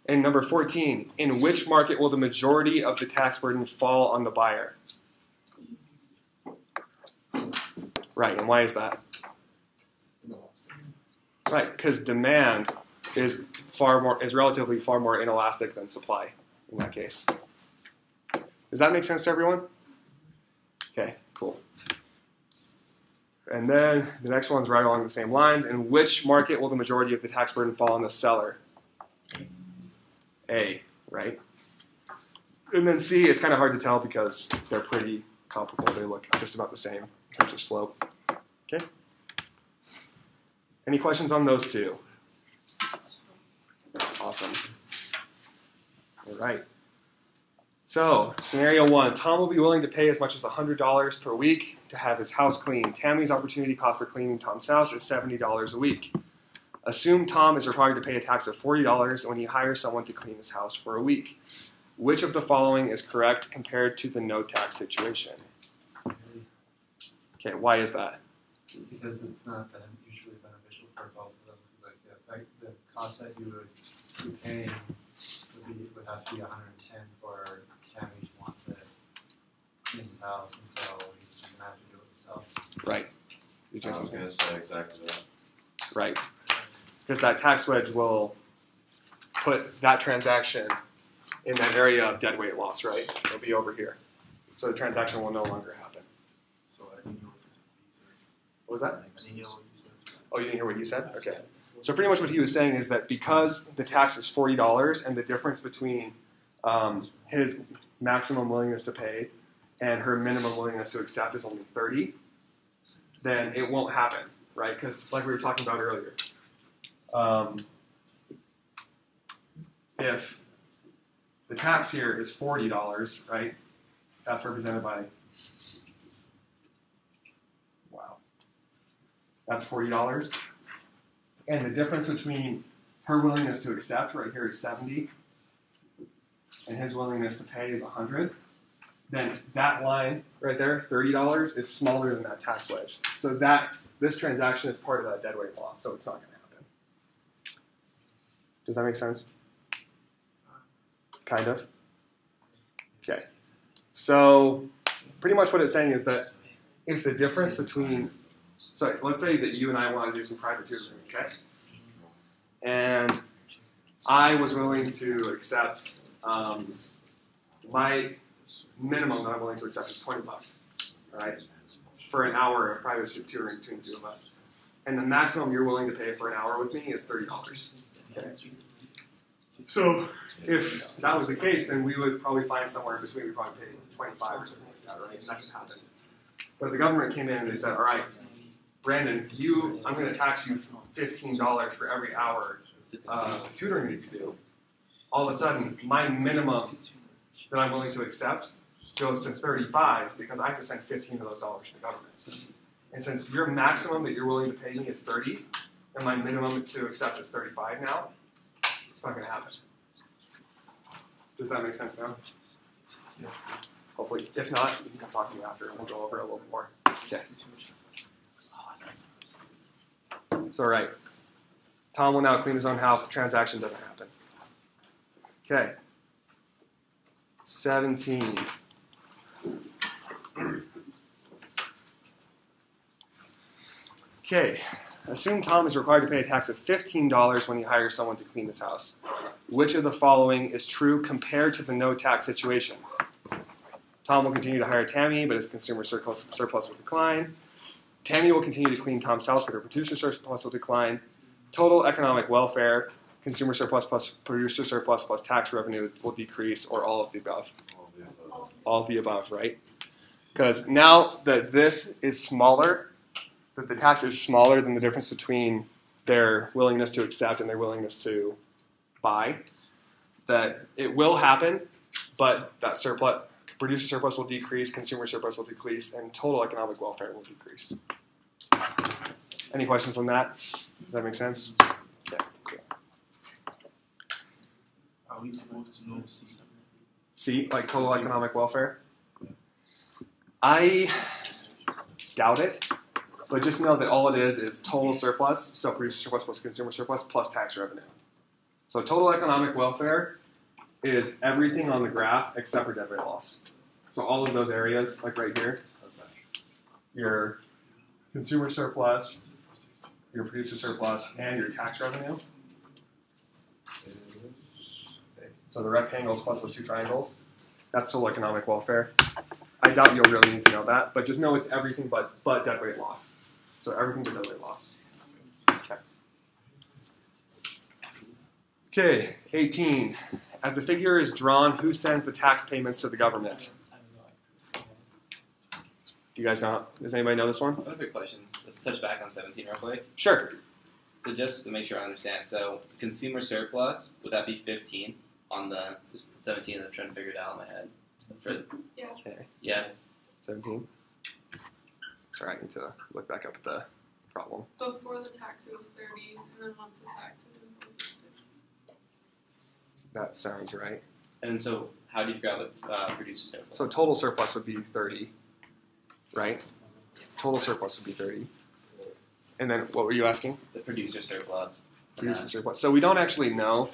And number 14, in which market will the majority of the tax burden fall on the buyer? Right, and why is that? Right, because demand is relatively far more inelastic than supply in that case. Does that make sense to everyone? Okay, cool. And then the next one's right along the same lines. In which market will the majority of the tax burden fall on the seller? A, right? And then C, it's kind of hard to tell because they're pretty comparable. They look just about the same in terms of slope. Okay? Any questions on those two? Awesome. All right. So, scenario 1, Tom will be willing to pay as much as $100 per week to have his house cleaned. Tammy's opportunity cost for cleaning Tom's house is $70 a week. Assume Tom is required to pay a tax of $40 when he hires someone to clean his house for a week. Which of the following is correct compared to the no tax situation? Okay, why is that? Because it's not that mutually beneficial for both of them. Because like the cost that you would be paying would have to be 110 for Tammy to want to clean his house, and so he's just gonna have to do it himself. Right. I was going to say exactly that. Right. Because that tax wedge will put that transaction in that area of deadweight loss, right? It'll be over here. So the transaction will no longer happen. So I didn't hear what What was that? I didn't hear what you said. Oh, you didn't hear what he said? Okay. So pretty much what he was saying is that because the tax is $40 and the difference between his maximum willingness to pay and her minimum willingness to accept is only $30, then it won't happen, right? Because like we were talking about earlier, if the tax here is $40, right? That's represented by, wow, that's $40. And the difference between her willingness to accept right here is 70, and his willingness to pay is 100. Then that line right there, $30, is smaller than that tax wedge. So this transaction is part of that deadweight loss, so it's not going to happen. Does that make sense? Kind of. Okay. So pretty much what it's saying is that if the difference between, so let's say that you and I want to do some private tutoring, okay? And I was willing to accept, my minimum that I'm willing to accept is $20, all right? For an hour of private tutoring between the two of us. And the maximum you're willing to pay for an hour with me is $30, okay? So if that was the case, then we would probably find somewhere in between. We'd probably pay 25 or something like that, right? And that could happen. But if the government came in and they said, all right, Brandon, I'm going to tax you $15 for every hour of tutoring that you do. All of a sudden, my minimum that I'm willing to accept goes to 35 because I have to send 15 of those dollars to the government. And since your maximum that you're willing to pay me is 30, and my minimum to accept is 35 now, it's not going to happen. Does that make sense now? Yeah. Hopefully. If not, you can come talk to me after and we'll go over it a little bit more. Okay. So, all right. Tom will now clean his own house. The transaction doesn't happen. Okay. 17. Okay. Assume Tom is required to pay a tax of $15 when he hires someone to clean his house. Which of the following is true compared to the no tax situation? Tom will continue to hire Tammy, but his consumer surplus will decline. Tammy will continue to clean Tom's house, but her producer surplus will decline. Total economic welfare, consumer surplus plus producer surplus plus tax revenue will decrease, or all of the above. All of the above, right? Because now that this is smaller, that the tax is smaller than the difference between their willingness to accept and their willingness to buy, that it will happen, but that surplus, producer surplus will decrease, consumer surplus will decrease, and total economic welfare will decrease. Any questions on that? Does that make sense? Yeah, cool. Are we supposed to know C? C, like total economic welfare? I doubt it, but just know that all it is total surplus, so producer surplus plus consumer surplus plus tax revenue. So total economic welfare is everything on the graph except for dead weight loss. So all of those areas, like right here, your consumer surplus, your producer surplus, and your tax revenue. So the rectangles plus those two triangles, that's total economic welfare. I doubt you'll really need to know that, but just know it's everything but dead weight loss. So everything but dead weight loss. Okay, 18. As the figure is drawn, who sends the tax payments to the government? Do you guys know? Does anybody know this one? I have a quick question. Let's touch back on 17 real quick. Sure. So just to make sure I understand, so consumer surplus, would that be 15 on the just 17 that I'm trying to figure it out in my head? Yeah. Okay. Yeah. 17. Sorry, I need to look back up at the problem. Before the tax it was 30, and then once the tax is imposed it's 60. That sounds right. And so how do you figure out the producer surplus? So total surplus would be 30, right? Total surplus would be 30. And then what were you asking? The producer surplus. Producer surplus. So we don't actually know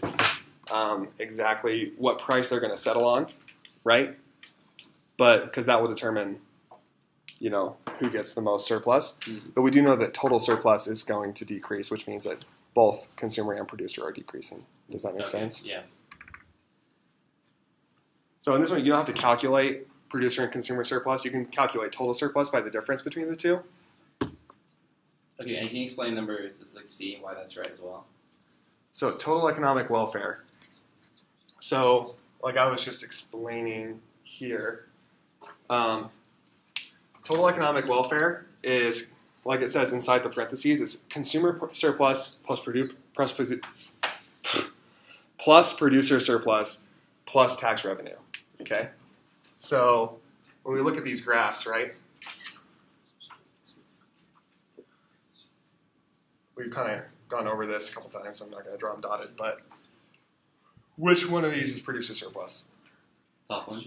exactly what price they're going to settle on, right? But because that will determine, you know, who gets the most surplus. Mm-hmm. But we do know that total surplus is going to decrease, which means that both consumer and producer are decreasing. Does that make sense? Yeah. So in this one, you don't have to calculate producer and consumer surplus. You can calculate total surplus by the difference between the two. Okay, and can you explain number just like C, why that's right as well? So total economic welfare. So like I was just explaining here, total economic welfare is, like it says inside the parentheses, is consumer surplus plus producer surplus plus tax revenue. Okay? So when we look at these graphs, right, we've kind of gone over this a couple times, so I'm not going to draw them dotted, but which one of these is producer surplus? Top one?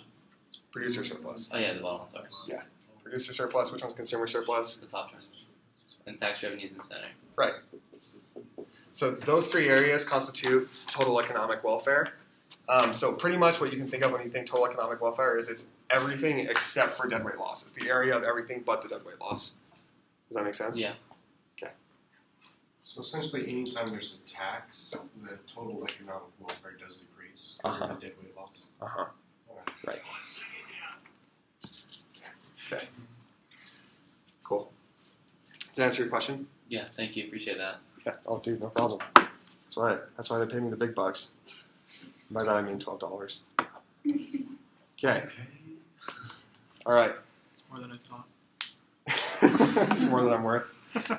Producer surplus. Oh yeah, the bottom one, sorry. Yeah. Producer surplus, which one's consumer surplus? The top one. And tax revenue is in the center. Right. So those three areas constitute total economic welfare. So pretty much what you can think of when you think total economic welfare is it's everything except for dead weight loss. It's the area of everything but the dead weight loss. Does that make sense? Yeah. Okay. So essentially, anytime there's a tax, the total economic welfare does decrease because of the dead weight loss. Uh-huh. Right. Okay. Cool. Does that answer your question? Yeah, thank you. Appreciate that. Yeah. Oh, dude, no problem. That's right. That's why they pay me the big bucks. By that I mean $12. Okay. All right. It's more than I thought. It's more than I'm worth.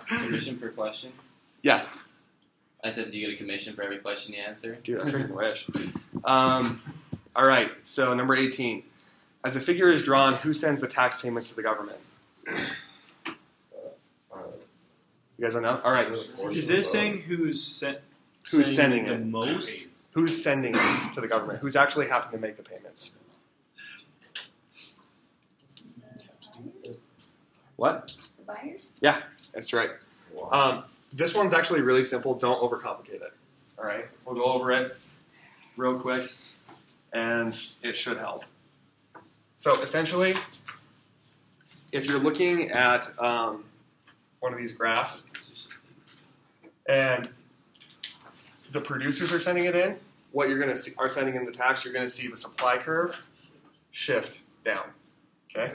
Commission per question? Yeah. I said, do you get a commission for every question you answer? Dude, I freaking wish. All right, so number 18. As the figure is drawn, who sends the tax payments to the government? You guys don't know? All right. Is it saying who's sending the it? most? Who's sending it to the government? Who's actually having to make the payments? What? The buyers? Yeah, that's right. This one's actually really simple. Don't overcomplicate it. All right, we'll go over it real quick, and it should help. So essentially, if you're looking at one of these graphs, and the producers are sending it in, what you're going to see are sending in the tax, you're going to see the supply curve shift down. Okay?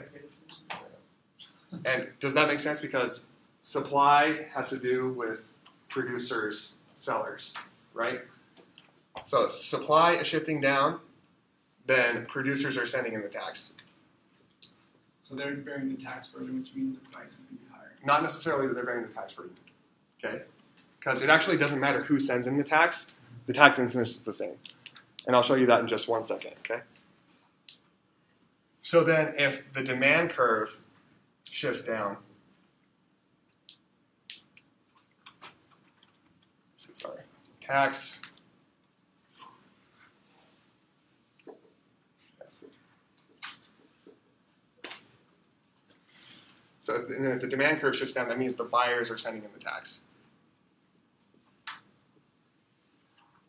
And does that make sense? Because supply has to do with producers, sellers, right? So if supply is shifting down, then producers are sending in the tax. So they're bearing the tax burden, which means the price is going to be higher. Not necessarily that they're bearing the tax burden, okay? Because it actually doesn't matter who sends in the tax incidence is the same. And I'll show you that in just 1 second, okay? So then if the demand curve shifts down, sorry, tax, so if the demand curve shifts down, that means the buyers are sending in the tax.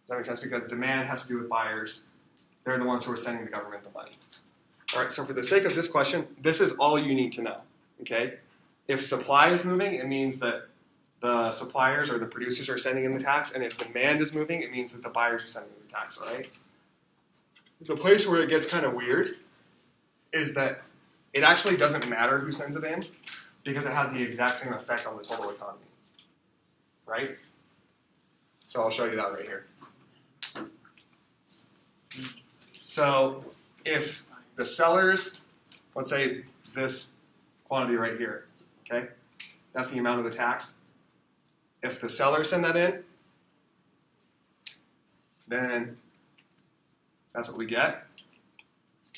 Does that makes sense? Because demand has to do with buyers. They're the ones who are sending the government the money. All right, so for the sake of this question, this is all you need to know, okay? If supply is moving, it means that the suppliers or the producers are sending in the tax, and if demand is moving, it means that the buyers are sending in the tax, all right? The place where it gets kind of weird is that it actually doesn't matter who sends it in because it has the exact same effect on the total economy, right? So I'll show you that right here. So if the sellers, let's say this quantity right here, okay? That's the amount of the tax. If the sellers send that in, then that's what we get,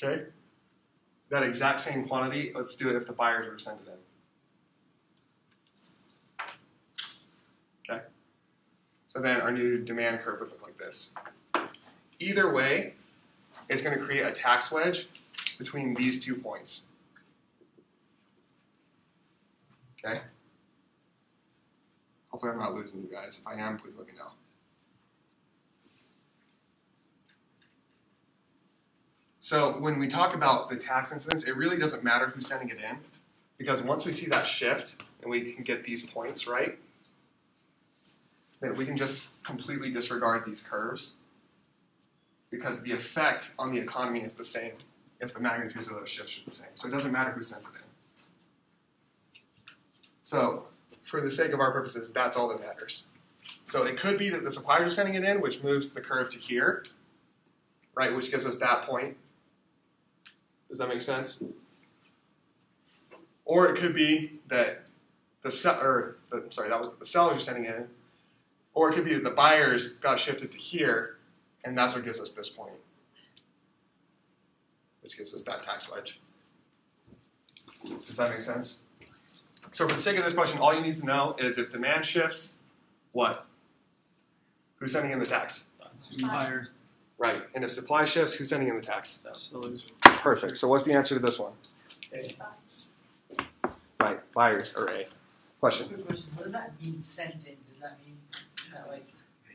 okay? That exact same quantity, let's do it if the buyers were to send it in. Okay? So then our new demand curve would look like this. Either way, it's going to create a tax wedge between these 2 points. Okay? Hopefully I'm not losing you guys. If I am, please let me know. So when we talk about the tax incidence, it really doesn't matter who's sending it in, because once we see that shift and we can get these points right, then we can just completely disregard these curves, because the effect on the economy is the same if the magnitudes of those shifts are the same. So it doesn't matter who sends it in. So for the sake of our purposes, that's all that matters. So it could be that the suppliers are sending it in, which moves the curve to here, right, which gives us that point. Does that make sense? Or it could be that the sellers are sending it in, or it could be that the buyers got shifted to here, and that's what gives us this point, which gives us that tax wedge. Does that make sense? So for the sake of this question, all you need to know is if demand shifts, what? Who's sending in the tax? Buyers. Right. And if supply shifts, who's sending in the tax? Sellers. Perfect. So what's the answer to this one? A. Right. Buyers, or A. Question? Quick question. What does that mean, sent in? Does that mean that, like,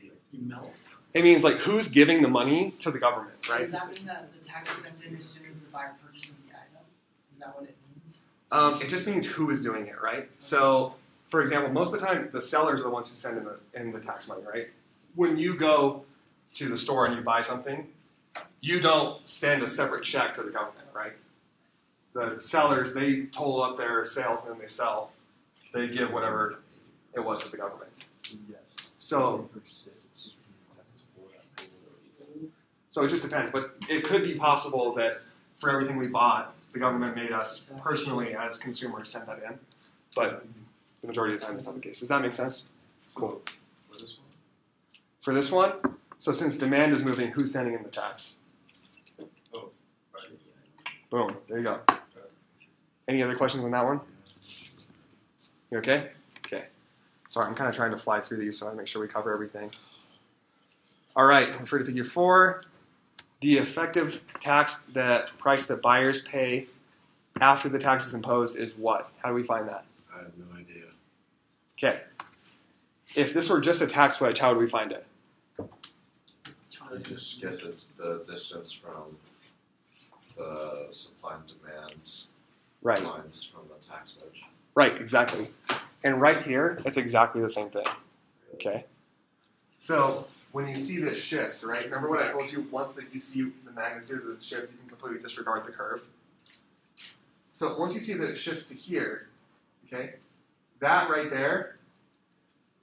you melt? It means, like, who's giving the money to the government, right? Does that mean that the tax is sent in as soon as the buyer purchases the item? Is that what it means? It just means who is doing it, right? So, for example, most of the time, the sellers are the ones who send in the tax money, right? When you go to the store and you buy something, you don't send a separate check to the government, right? The sellers, they total up their sales and then they sell. They give whatever it was to the government. Yes. So it just depends. But it could be possible that for everything we bought, the government made us personally as consumers send that in. But the majority of the time, that's not the case. Does that make sense? Cool. For this one, so since demand is moving, who's sending in the tax? Oh, right. Boom. There you go. Any other questions on that one? You okay? Okay. Sorry, I'm kind of trying to fly through these so I make sure we cover everything. All right, refer to figure 4. The effective tax, the price that buyers pay after the tax is imposed is what? How do we find that? I have no idea. Okay. If this were just a tax wedge, how would we find it? You just get the distance from the supply and demand Right. lines from the tax wedge. Right, exactly. And right here, it's exactly the same thing. Okay? So when you see this shift, right? Remember what I told you? Once that you see the magnitude of the shift, you can completely disregard the curve. So once you see that it shifts to here, okay, that right there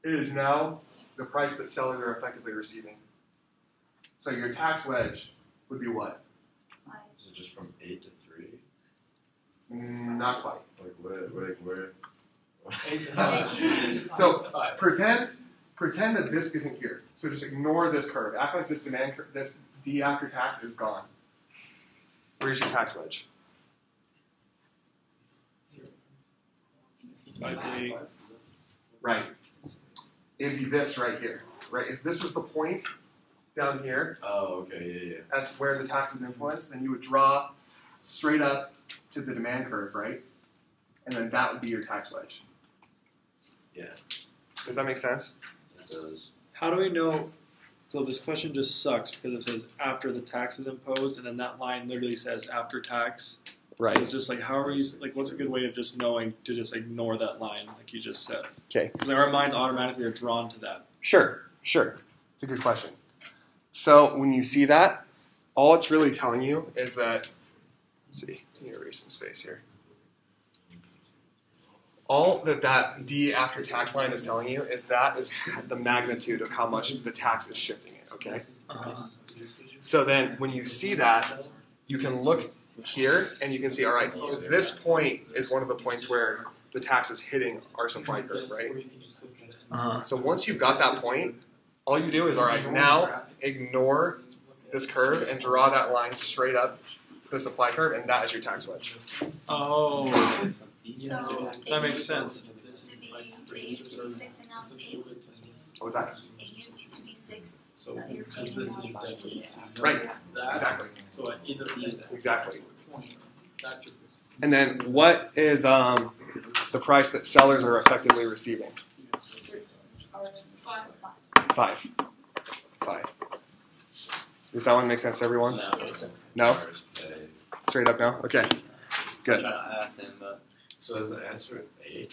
is now the price that sellers are effectively receiving. So your tax wedge would be what? Is it just from 8 to 3? Not quite. Like where? 8 to 5. So pretend that this isn't here. So just ignore this curve. Act like this demand curve, this D after tax is gone. Where's your tax wedge? 5 to 8. Right. It'd be this right here. Right. If this was the point down here, Oh, okay, yeah. that's where the tax is influenced, then you would draw straight up to the demand curve, right? And then that would be your tax wedge. Yeah. Does that make sense? It does. How do we know So this question just sucks because it says after the tax is imposed, and then that line literally says after tax. Right. So it's just like, how are you, like, what's a good way of just knowing to just ignore that line, like you just said? Okay. Because our minds automatically are drawn to that. Sure. It's a good question. So when you see that, all it's really telling you is that, let's see, let me erase some space here. All that D after tax line is telling you is that is the magnitude of how much the tax is shifting it, okay? So then when you see that, you can look here and you can see, all right, this point is one of the points where the tax is hitting our supply curve, right? So once you've got that point, all you do is, all right, now ignore this curve and draw that line straight up the supply curve, and that is your tax wedge. Oh, So that makes sense. It used to be 6 and now it's 8. What was that? It used to be 6. So You're because paying this is now about 8. Right. that, Exactly. so at either end Exactly. point, that should And then what is the price that sellers are effectively receiving? Or 5. Does that one make sense to everyone? No? Straight up no? Okay. Good. I'm trying to ask him, but So is the answer 8?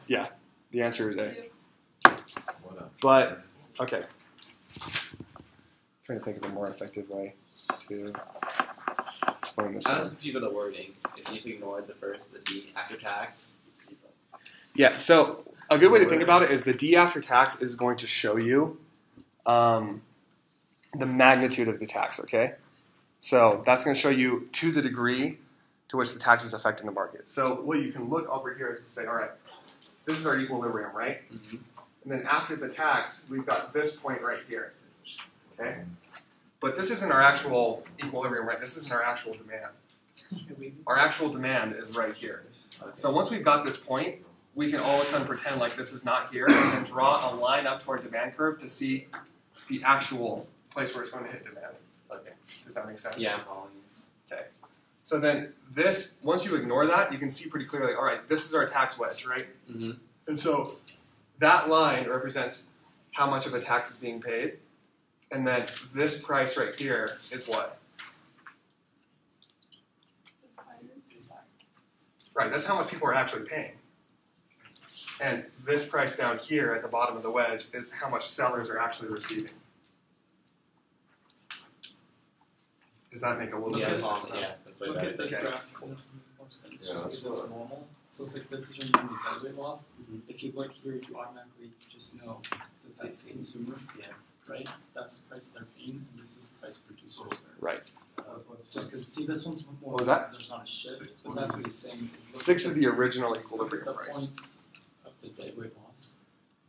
Yeah. The answer is A. What up? But, okay. Trying to think of a more effective way to explain this I one. was confused with the wording. If you just ignored the D after tax. Yeah, so a good way to think about it is the D after tax is going to show you the magnitude of the tax, okay? So that's going to show you to the degree to which the tax is affecting the market. So what you can look over here is to say, all right, this is our equilibrium, right? Mm-hmm. And then after the tax, we've got this point right here, okay? But this isn't our actual equilibrium, right? This isn't our actual demand. Our actual demand is right here. So once we've got this point, we can all of a sudden pretend like this is not here and then draw a line up to our demand curve to see the actual place where it's going to hit demand. Okay. Does that make sense? Yeah, I'm following you. Okay. So then this, once you ignore that, you can see pretty clearly, all right, this is our tax wedge, right? Mm-hmm. And so that line represents how much of a tax is being paid. And then this price right here is what? Right, that's how much people are actually paying. And this price down here at the bottom of the wedge is how much sellers are actually receiving. Does that make a little bit of sense? Yeah, that's way Look better. at this Okay. graph more sense. Yeah, Just that's because it's what- normal. So it's like this is your normal deadweight loss. If you look here, you automatically just know that that's consumer. Yeah. Right? That's the price they're paying, and this is the price producers. Right. Just because, see, this one's more What was that? because there's not a shift, but that's what he's saying. Is look 6 at is the original look at equilibrium the price. points of the deadweight loss.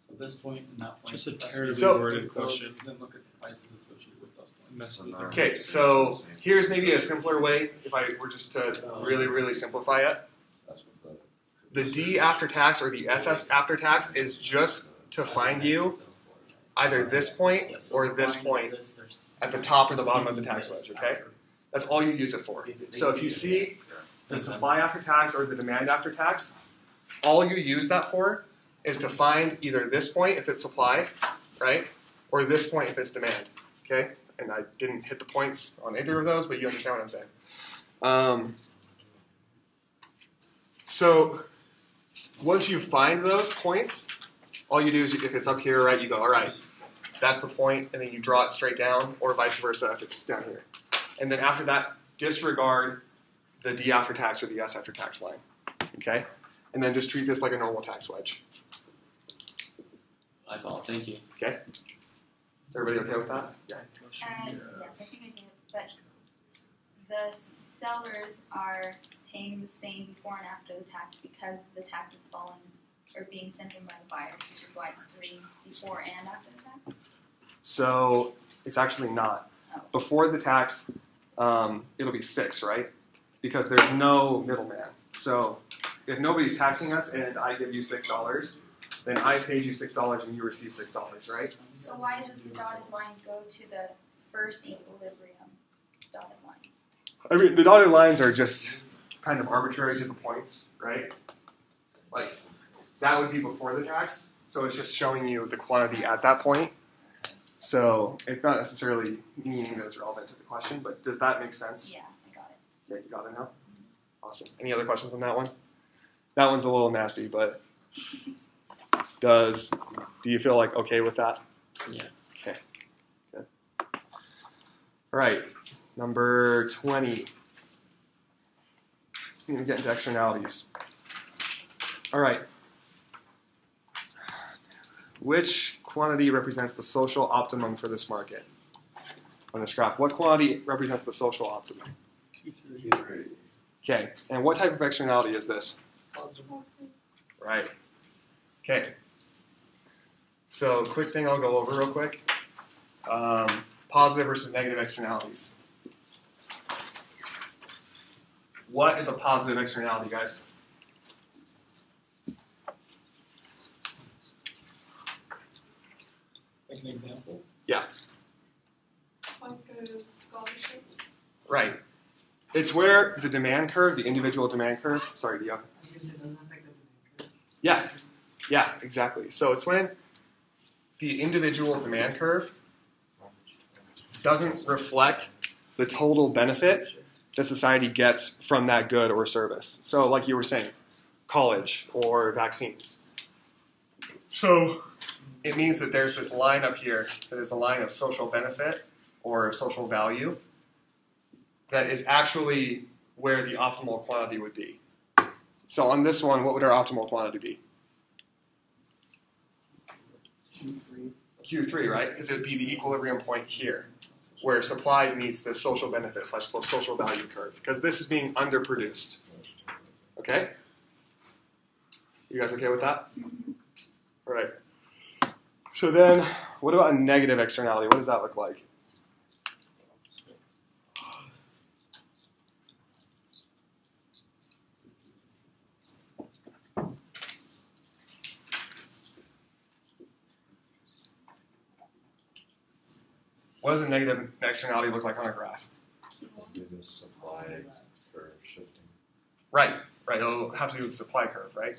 So this point and that point. Just a that's terribly So- worded those, question. Then look at the prices associated with those points. Mess with Okay, so here's maybe a simpler way, if I were just to really, really simplify it. That's what The D after tax or the SF after tax is just to find you either this point or this point at the top or the bottom of the tax wedge, okay? That's all you use it for. So if you see the supply after tax or the demand after tax, all you use that for is to find either this point if it's supply, right? Or this point if it's demand, okay? And I didn't hit the points on either of those, but you understand what I'm saying. So once you find those points, all you do is if it's up here, right, you go, all right, that's the point, and then you draw it straight down, or vice versa if it's down here. And then after that, disregard the D after tax or the S after tax line, okay? And then just treat this like a normal tax wedge, I follow. Thank you. okay? Is everybody okay with that? Yeah. Yes, I think I did. But the sellers are paying the same before and after the tax because the tax is falling or being sent in by the buyers, which is why it's 3 before and after the tax. So it's actually not. Oh. Before the tax, it'll be 6, right? Because there's no middleman. So if nobody's taxing us and I give you $6, then I paid you $6 and you receive $6, right? So why does the dotted line go to the first equilibrium dotted line? I mean, the dotted lines are just kind of arbitrary to the points, right? Like, that would be before the tax, so it's just showing you the quantity at that point. So it's not necessarily meaning that it's relevant to the question, but does that make sense? Yeah, I got it. Yeah, you got it now? Awesome. Any other questions on that one? That one's a little nasty, but do you feel like okay with that? Yeah. Okay. Good. All right. Number 20. We need to get into externalities. All right. Which quantity represents the social optimum for this market on this graph? What quantity represents the social optimum? Q3. Okay. And what type of externality is this? Positive. Right. Okay. So, quick thing I'll go over real quick. Positive versus negative externalities. What is a positive externality, guys? Like an example. Yeah. Like a scholarship. Right. It's where the demand curve, the individual demand curve, sorry, Dion. I was going to say it doesn't affect the demand curve. Yeah. Yeah, exactly. So it's when the individual demand curve doesn't reflect the total benefit that society gets from that good or service. So like you were saying, college or vaccines. So it means that there's this line up here that is the line of social benefit or social value that is actually where the optimal quantity would be. So on this one, what would our optimal quantity be? Q3. Q3, right? Because it would be the equilibrium point here, where supply meets the social benefit / social value curve, because this is being underproduced. Okay? You guys okay with that? All right. So then, what about a negative externality? What does that look like? What does a negative externality look like on a graph? The supply curve shifting. Right. It'll have to do with the supply curve, right?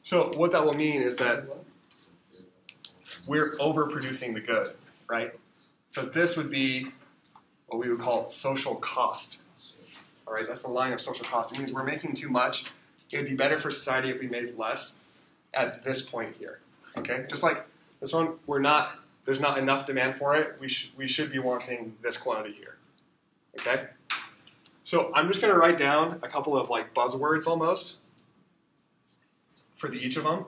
So what that will mean is that we're overproducing the good, right? So this would be what we would call social cost. All right, that's the line of social cost. It means we're making too much. It would be better for society if we made less at this point here. Okay, just like this one, there's not enough demand for it. We should be wanting this quantity here. Okay, so I'm just going to write down a couple of like buzzwords almost for each of them,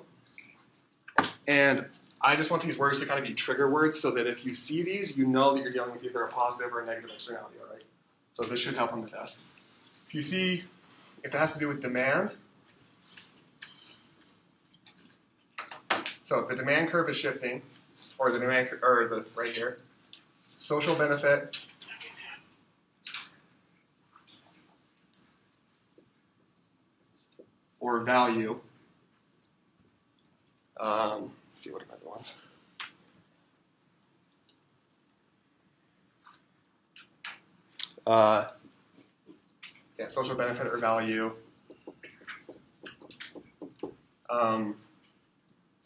and I just want these words to kind of be trigger words so that if you see these, you know that you're dealing with either a positive or a negative externality. All right, so this should help on the test. If you see, if it has to do with demand. So if the demand curve is shifting, or the demand, or the right here, social benefit or value. Let's see what are my other ones. Yeah, social benefit or value.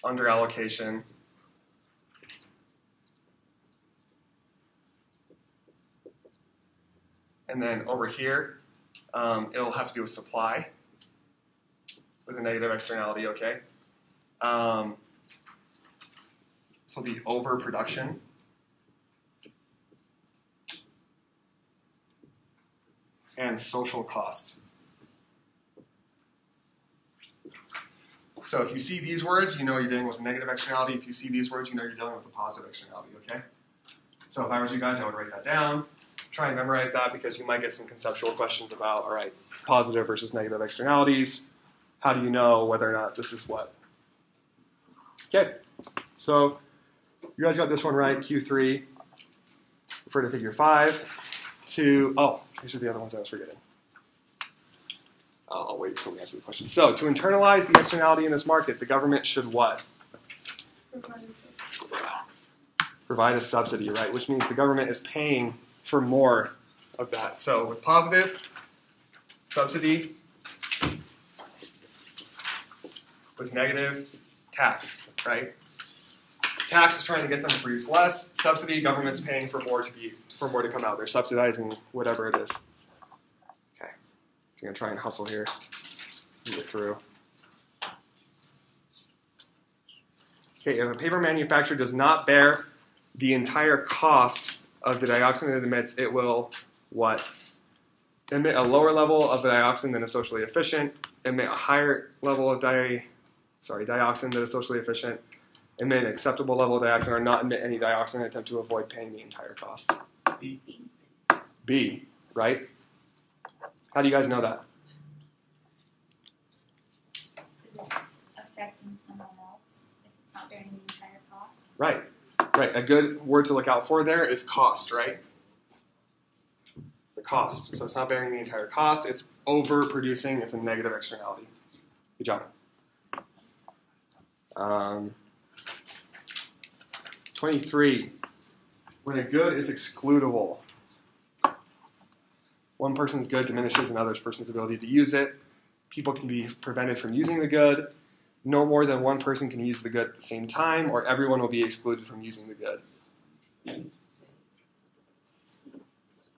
Under allocation. And then over here, it'll have to do with supply with a negative externality, okay? So the overproduction. And social cost. So if you see these words, you know you're dealing with a negative externality. If you see these words, you know you're dealing with a positive externality, okay? So if I was you guys, I would write that down. Try and memorize that because you might get some conceptual questions about, all right, positive versus negative externalities. How do you know whether or not this is what? Okay, so you guys got this one right, Q3. Refer to figure 5. These are the other ones I was forgetting. I'll wait until we answer the question. So, to internalize the externality in this market, the government should what? Provide a subsidy, right? Which means the government is paying for more of that. So, with positive, subsidy. With negative, tax. right? Tax is trying to get them to produce less. Subsidy, government's paying for more to come out. They're subsidizing whatever it is. Okay, I'm gonna try and hustle here. Get through. Okay, if a paper manufacturer does not bear the entire cost of the dioxin it emits, it will what? Emit a lower level of the dioxin than is socially efficient. Emit a higher level of dioxin that is socially efficient. Emit an acceptable level of dioxin, or not emit any dioxin in an attempt to avoid paying the entire cost. B, right? How do you guys know that? It's affecting someone else if it's not bearing the entire cost. Right. Right. A good word to look out for there is cost, right? The cost. So it's not bearing the entire cost. It's overproducing. It's a negative externality. Good job. 23. When a good is excludable. One person's good diminishes another person's ability to use it. People can be prevented from using the good. No more than one person can use the good at the same time, or everyone will be excluded from using the good.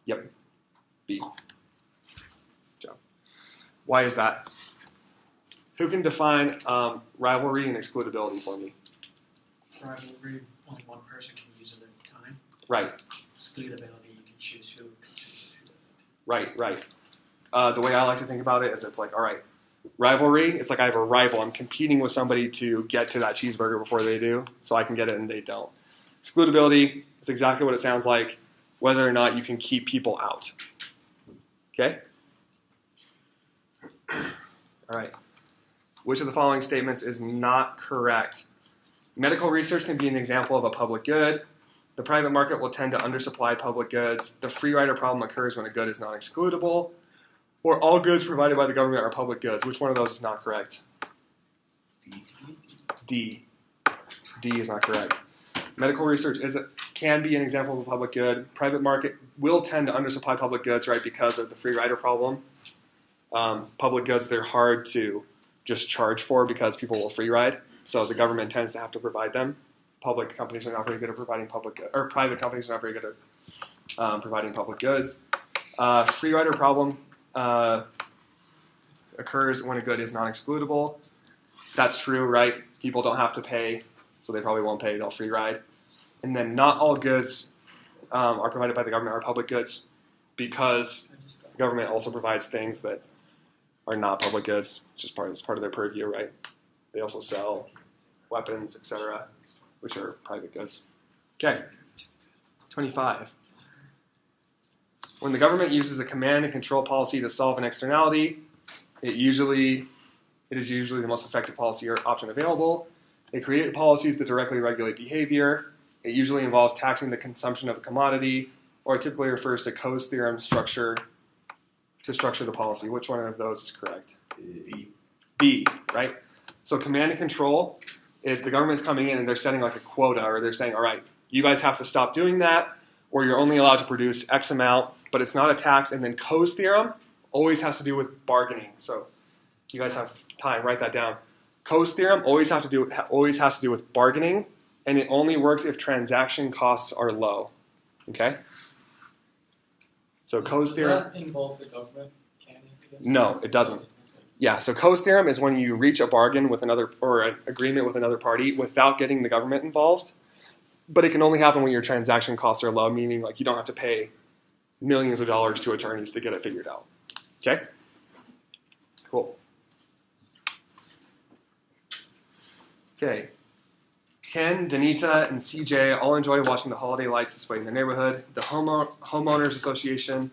Yep. B. Good job. Why is that? Who can define rivalry and excludability for me? Rivalry, only one person can use it at a time. Right. Excludability, you can choose who can choose it, who doesn't. Right, right. The way I like to think about it is it's like, all right, rivalry, it's like I have a rival. I'm competing with somebody to get to that cheeseburger before they do, so I can get it and they don't. Excludability, it's exactly what it sounds like, whether or not you can keep people out. Okay? All right. Which of the following statements is not correct? Medical research can be an example of a public good. The private market will tend to undersupply public goods. The free rider problem occurs when a good is not excludable. Or all goods provided by the government are public goods. Which one of those is not correct? D. D is not correct. Medical research can be an example of a public good. Private market will tend to undersupply public goods, right, because of the free rider problem. Public goods, they're hard to just charge for because people will free ride. So the government tends to have to provide them. Public companies are not very good at providing public goods, or private companies are not very good at providing public goods. Free rider problem occurs when a good is non-excludable. That's true, right? People don't have to pay, so they probably won't pay. They'll free ride. And then not all goods are provided by the government are public goods because the government also provides things that are not public goods, which is part of their purview, right? They also sell weapons, etc., which are private goods. Okay, 25. When the government uses a command and control policy to solve an externality, it is usually the most effective policy or option available. They create policies that directly regulate behavior. It usually involves taxing the consumption of a commodity, or it typically refers to Coe's theorem structure to structure the policy. Which one of those is correct? B, right? So command and control is the government's coming in and they're setting like a quota, or they're saying, all right, you guys have to stop doing that, or you're only allowed to produce X amount, but it's not a tax. And then Coe's theorem always has to do with bargaining. So if you guys have time, write that down. Coe's theorem always has to do with bargaining, and it only works if transaction costs are low. Okay? So Coe's theorem. Does that involve the government? No, it doesn't. Yeah, so Coe's theorem is when you reach a bargain with another, or an agreement with another party without getting the government involved. But it can only happen when your transaction costs are low, meaning like you don't have to pay millions of dollars to attorneys to get it figured out. Okay? Cool. Okay. Ken, Danita, and CJ all enjoy watching the holiday lights displayed in their neighborhood. The Homeowners Association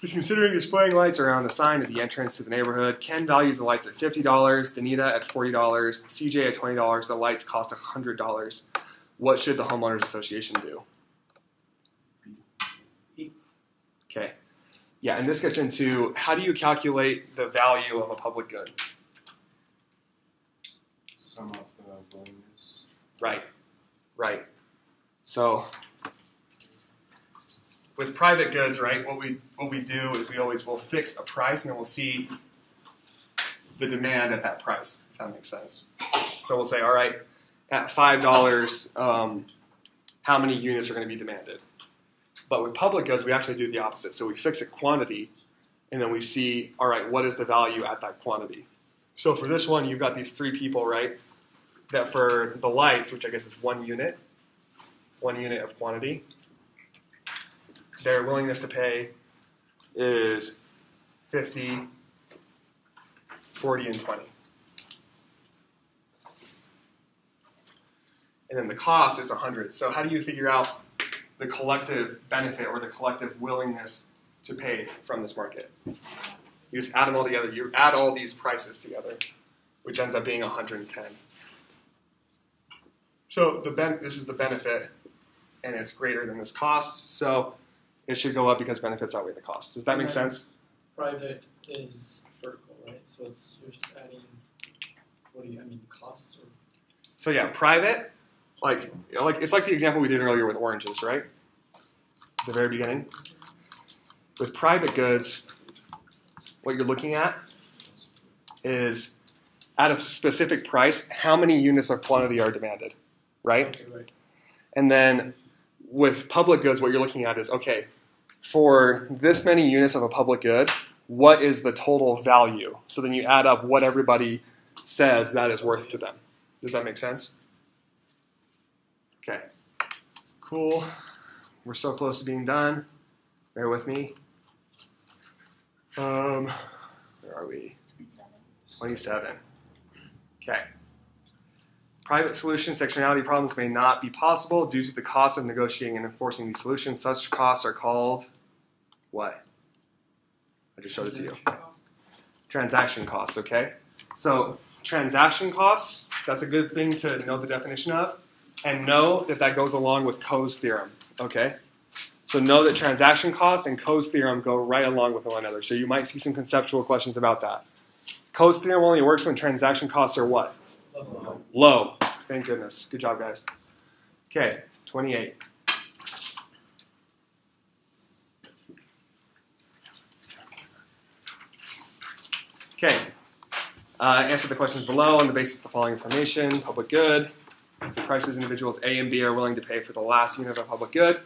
is considering displaying lights around the sign at the entrance to the neighborhood. Ken values the lights at $50, Danita at $40, CJ at $20. The lights cost $100. What should the Homeowners Association do? Okay. Yeah, and this gets into how do you calculate the value of a public good? Sum up the willingness. Right, right. So with private goods, right, what we do is we'll fix a price and then we'll see the demand at that price, if that makes sense. So we'll say, all right, at $5, how many units are going to be demanded. But with public goods, we actually do the opposite. So we fix a quantity, and then we see, all right, what is the value at that quantity? So for this one, you've got these 3 people, right? That for the lights, which I guess is 1 unit of quantity, their willingness to pay is 50, 40, and 20. And then the cost is 100. So how do you figure out the collective benefit or the collective willingness to pay from this market? You just add them all together. You add all these prices together, which ends up being 110. So this is the benefit, and it's greater than this cost. So it should go up because benefits outweigh the cost. Does that make sense? Private is vertical, right? So you're just adding, costs? Or? So yeah, private, like it's like the example we did earlier with oranges, right? At the very beginning. With private goods, what you're looking at is at a specific price, how many units of quantity are demanded, right? Okay, right. And then with public goods, what you're looking at is, okay, for this many units of a public good, what is the total value? So then you add up what everybody says that is worth to them. Does that make sense? Okay, cool. We're so close to being done. Bear with me. Where are we? 27. Okay. Private solutions to externality problems may not be possible due to the cost of negotiating and enforcing these solutions. Such costs are called what? I just showed it to you. Transaction costs, okay? So transaction costs, that's a good thing to know the definition of. And know that that goes along with Coe's theorem, okay? So know that transaction costs and Coe's theorem go right along with one another. So you might see some conceptual questions about that. Coe's theorem only works when transaction costs are what? Low. Thank goodness. Good job, guys. Okay, 28. Okay. Answer the questions below on the basis of the following information. Public good. The prices individuals A and B are willing to pay for the last unit of public good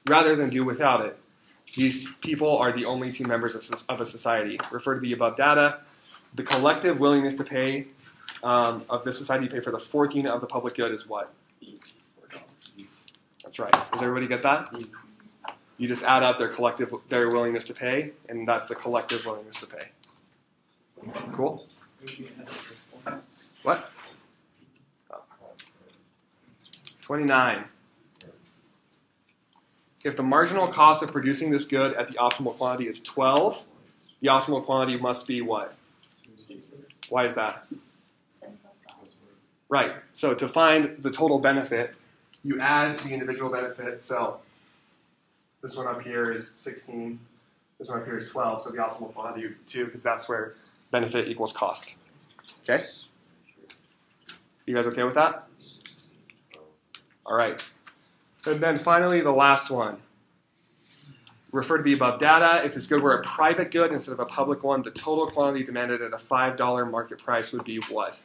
rather than do without it. These people are the only 2 members of a society. Refer to the above data. The collective willingness to pay of the society to pay for the 4th unit of the public good is what? That's right. Does everybody get that? You just add up their willingness to pay, and that's the collective willingness to pay. Cool? What? 29. If the marginal cost of producing this good at the optimal quantity is 12, the optimal quantity must be what? Why is that? Right. So to find the total benefit, you add the individual benefit. So this one up here is 16. This one up here is 12. So the optimal quantity would be 2 because that's where benefit equals cost. Okay? You guys okay with that? All right. And then finally, the last one. Refer to the above data. If this good were a private good instead of a public one, the total quantity demanded at a $5 market price would be what?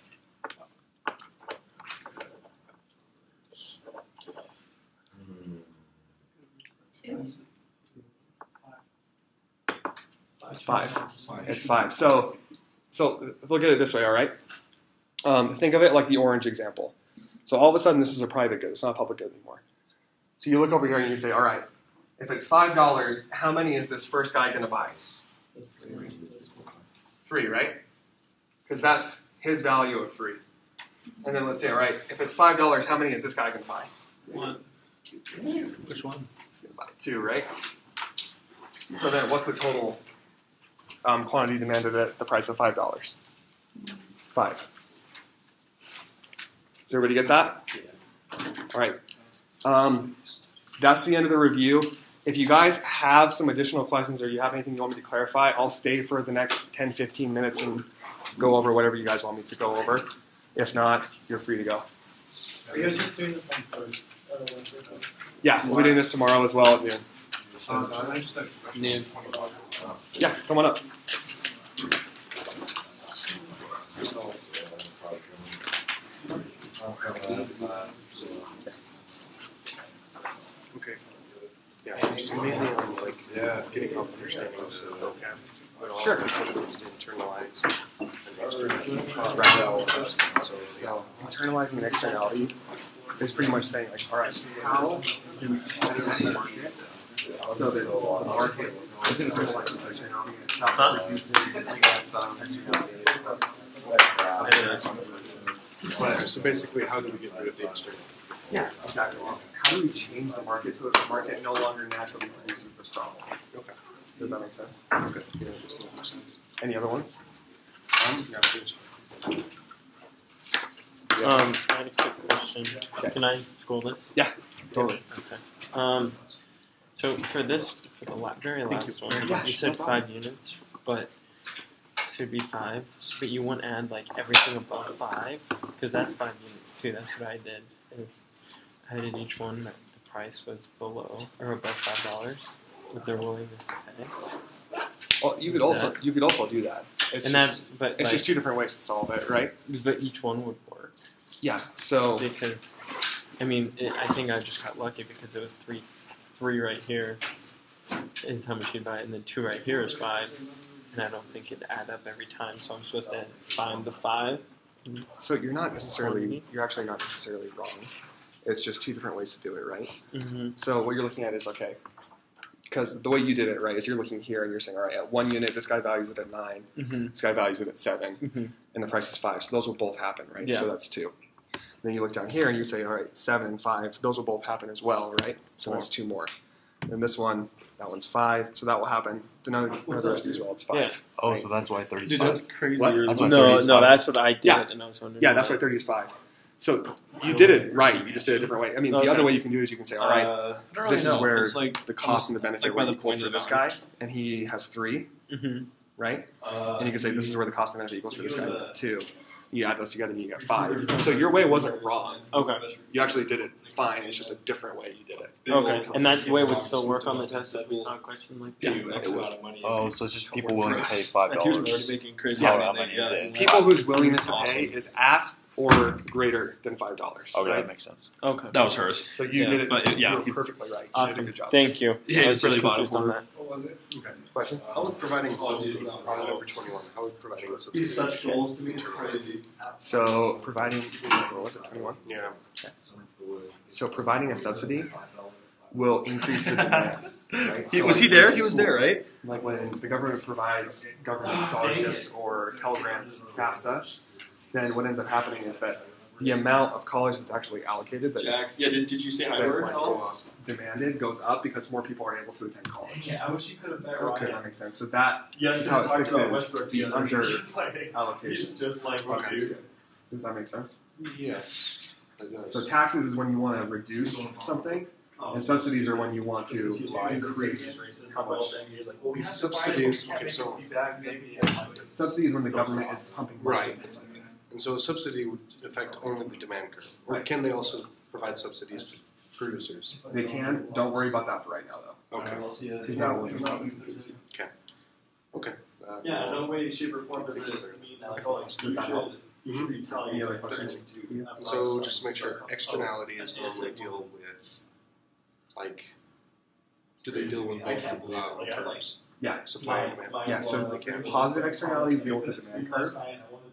It's 5. It's 5. So look at it this way, all right? Think of it like the orange example. So all of a sudden, this is a private good. It's not a public good anymore. So you look over here and you say, all right, if it's $5, how many is this first guy going to buy? 3, right? Because that's his value of 3. And then let's say, all right, if it's $5, how many is this guy going to buy? 1. Which one? He's going to buy 2, right? So then what's the total quantity demanded at the price of $5? 5. Does everybody get that? All right. That's the end of the review. If you guys have some additional questions or you have anything you want me to clarify, I'll stay for the next 10, 15 minutes and go over whatever you guys want me to go over. If not, you're free to go. Are you guys just doing this on Thursday? Wednesday? Yeah, we'll be doing this tomorrow as well at noon. I just have a question. Noon. Yeah, come on up. So, Okay. Yeah, just mainly on like getting help understanding the vocab. Sure. It's to internalize and externalize. So internalizing an externality is pretty much saying like, all right, how do we change the market so that the market isn't internalizing externality and stop producing But so basically, how do we get rid of the external? Yeah, exactly. How do we change the market so that the market no longer naturally produces this problem? Okay. Does that make sense? Okay. Yeah, that makes sense. Any other ones? Yeah, please. I had a quick question. Okay. Can I scroll this? Yeah, totally. Okay. So for this, for the very last one, you said 5 units, but so it'd be 5. But you wouldn't add like everything above 5, because that's 5 units too. That's what I did. Is I did each one that the price was below or above $5 with their willingness to pay. Well, you could also do that. It's just two different ways to solve it, right? But each one would work. Yeah. So because I mean, I think I just got lucky because it was three right here is how much you buy, and then 2 right here is 5, and I don't think it'd add up every time. So I'm supposed to find the 5. So you're actually not necessarily wrong. It's just two different ways to do it, right? Mm-hmm. So what you're looking at is, okay, because the way you did it, right, is you're looking here and you're saying, all right, at 1 unit, this guy values it at 9, this guy values it at 7, and the price is 5. So those will both happen, right? Yeah. So that's 2. Then you look down here and you say, all right, 7 and 5, those will both happen as well, right? So that's 2 more. And this one, that one's 5, so that will happen. The rest of these, well, it's 5. Yeah. Oh, right? so that's why 30 is 5. Dude, that's crazy. What? That's why No, 30 is 5. that's what I did, Yeah. and I was wondering. Yeah, that's why 30 is 5. So you did it right. You just did it a different way. I mean, the other way you can do is you can say, all right, this is where the cost and the benefit were equal for this guy, and he has 3, right? And you can say this is where the cost and benefit equals for this guy, 2. You add those together and you get 5. So your way wasn't wrong. Okay. You actually did it fine. It's just a different way you did it. Okay, and that way would still work on the test if we saw a question like that? Yeah, X amount of money. Oh, so it's just people willing to pay $5. He was already making crazy Yeah, money. how many is it? People whose willingness to pay is at or greater than $5. Okay, right? that makes sense. Okay. That was hers. So you did it, but you were perfectly right. You did a Awesome. good job. Thank you. Yeah, I it was was just really bottom confused on that. What was it? Okay. Question? How would providing a subsidy on number 21? How would providing a subsidy? These such goals to me, it's crazy. So providing, what was it, 21? Yeah. Okay. So providing a subsidy will increase the demand. Right? So Was he there? He was there, right? Like when the government provides government scholarships or Pell Grants, FAFSA, then what ends up happening is that the amount of college that's actually allocated that, Did you say hi to that her? like, is demanded goes up because more people are able to attend college. Yeah, I wish you could have bet Does that make sense? So that is how it fixes the under allocation. Just like Okay, that's good. Does that make sense? Yeah. It does. So taxes is when you want to reduce something, and subsidies are when you want to increase how much. Subsidies. Okay, so Subsidies when the government is pumping money Right. into something. and so a subsidy would affect only the demand curve, or can they also provide subsidies to producers? They can. Don't worry about that for right now, though. Okay. Because that will just Okay. Yeah, no way, shape, or form does it mean that, oh, you should retaliate. Any other questions? So just to make sure, externality is when they deal with, like, do they deal with both terms? Yeah. Supply and demand. Yeah, so positive externalities deal with the demand curve.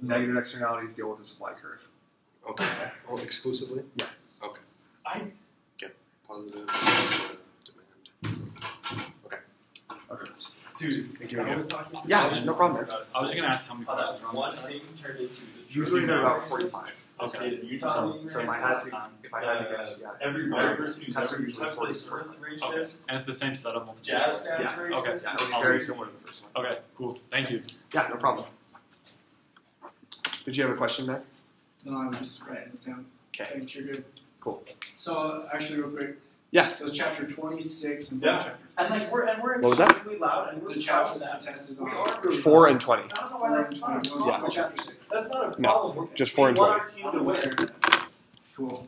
Negative externalities deal with the supply curve. Okay. Oh, exclusively? Yeah. Okay. Get positive demand. Okay. Okay. Dude, thank you again. Yeah, no problem. I was just going to ask how many questions are on one this thing test. turned into Usually they're about 45. Okay. So if I had to guess, yeah. every white person who's Tests ever are usually touched this 40. earth racist, And it's the same setup multiple jazz choice. fans Yeah. racist. Okay. Yeah, it'll be very similar to the first one. Okay, cool. Thank you. Yeah, no problem. Did you have a question there? No, I'm just writing this down. Okay. Thanks, you're good. Cool. So, actually, real quick. Yeah. So it's chapter 26 and Yeah. chapter. And like we're What was that? extremely loud and we're The chapter proud of the that. test is We on. are really 4 loud. and 20. I don't know why that's fun. Yeah. What chapter 6? That's not a No, problem. just 4 and We 20. want our team to win. Cool.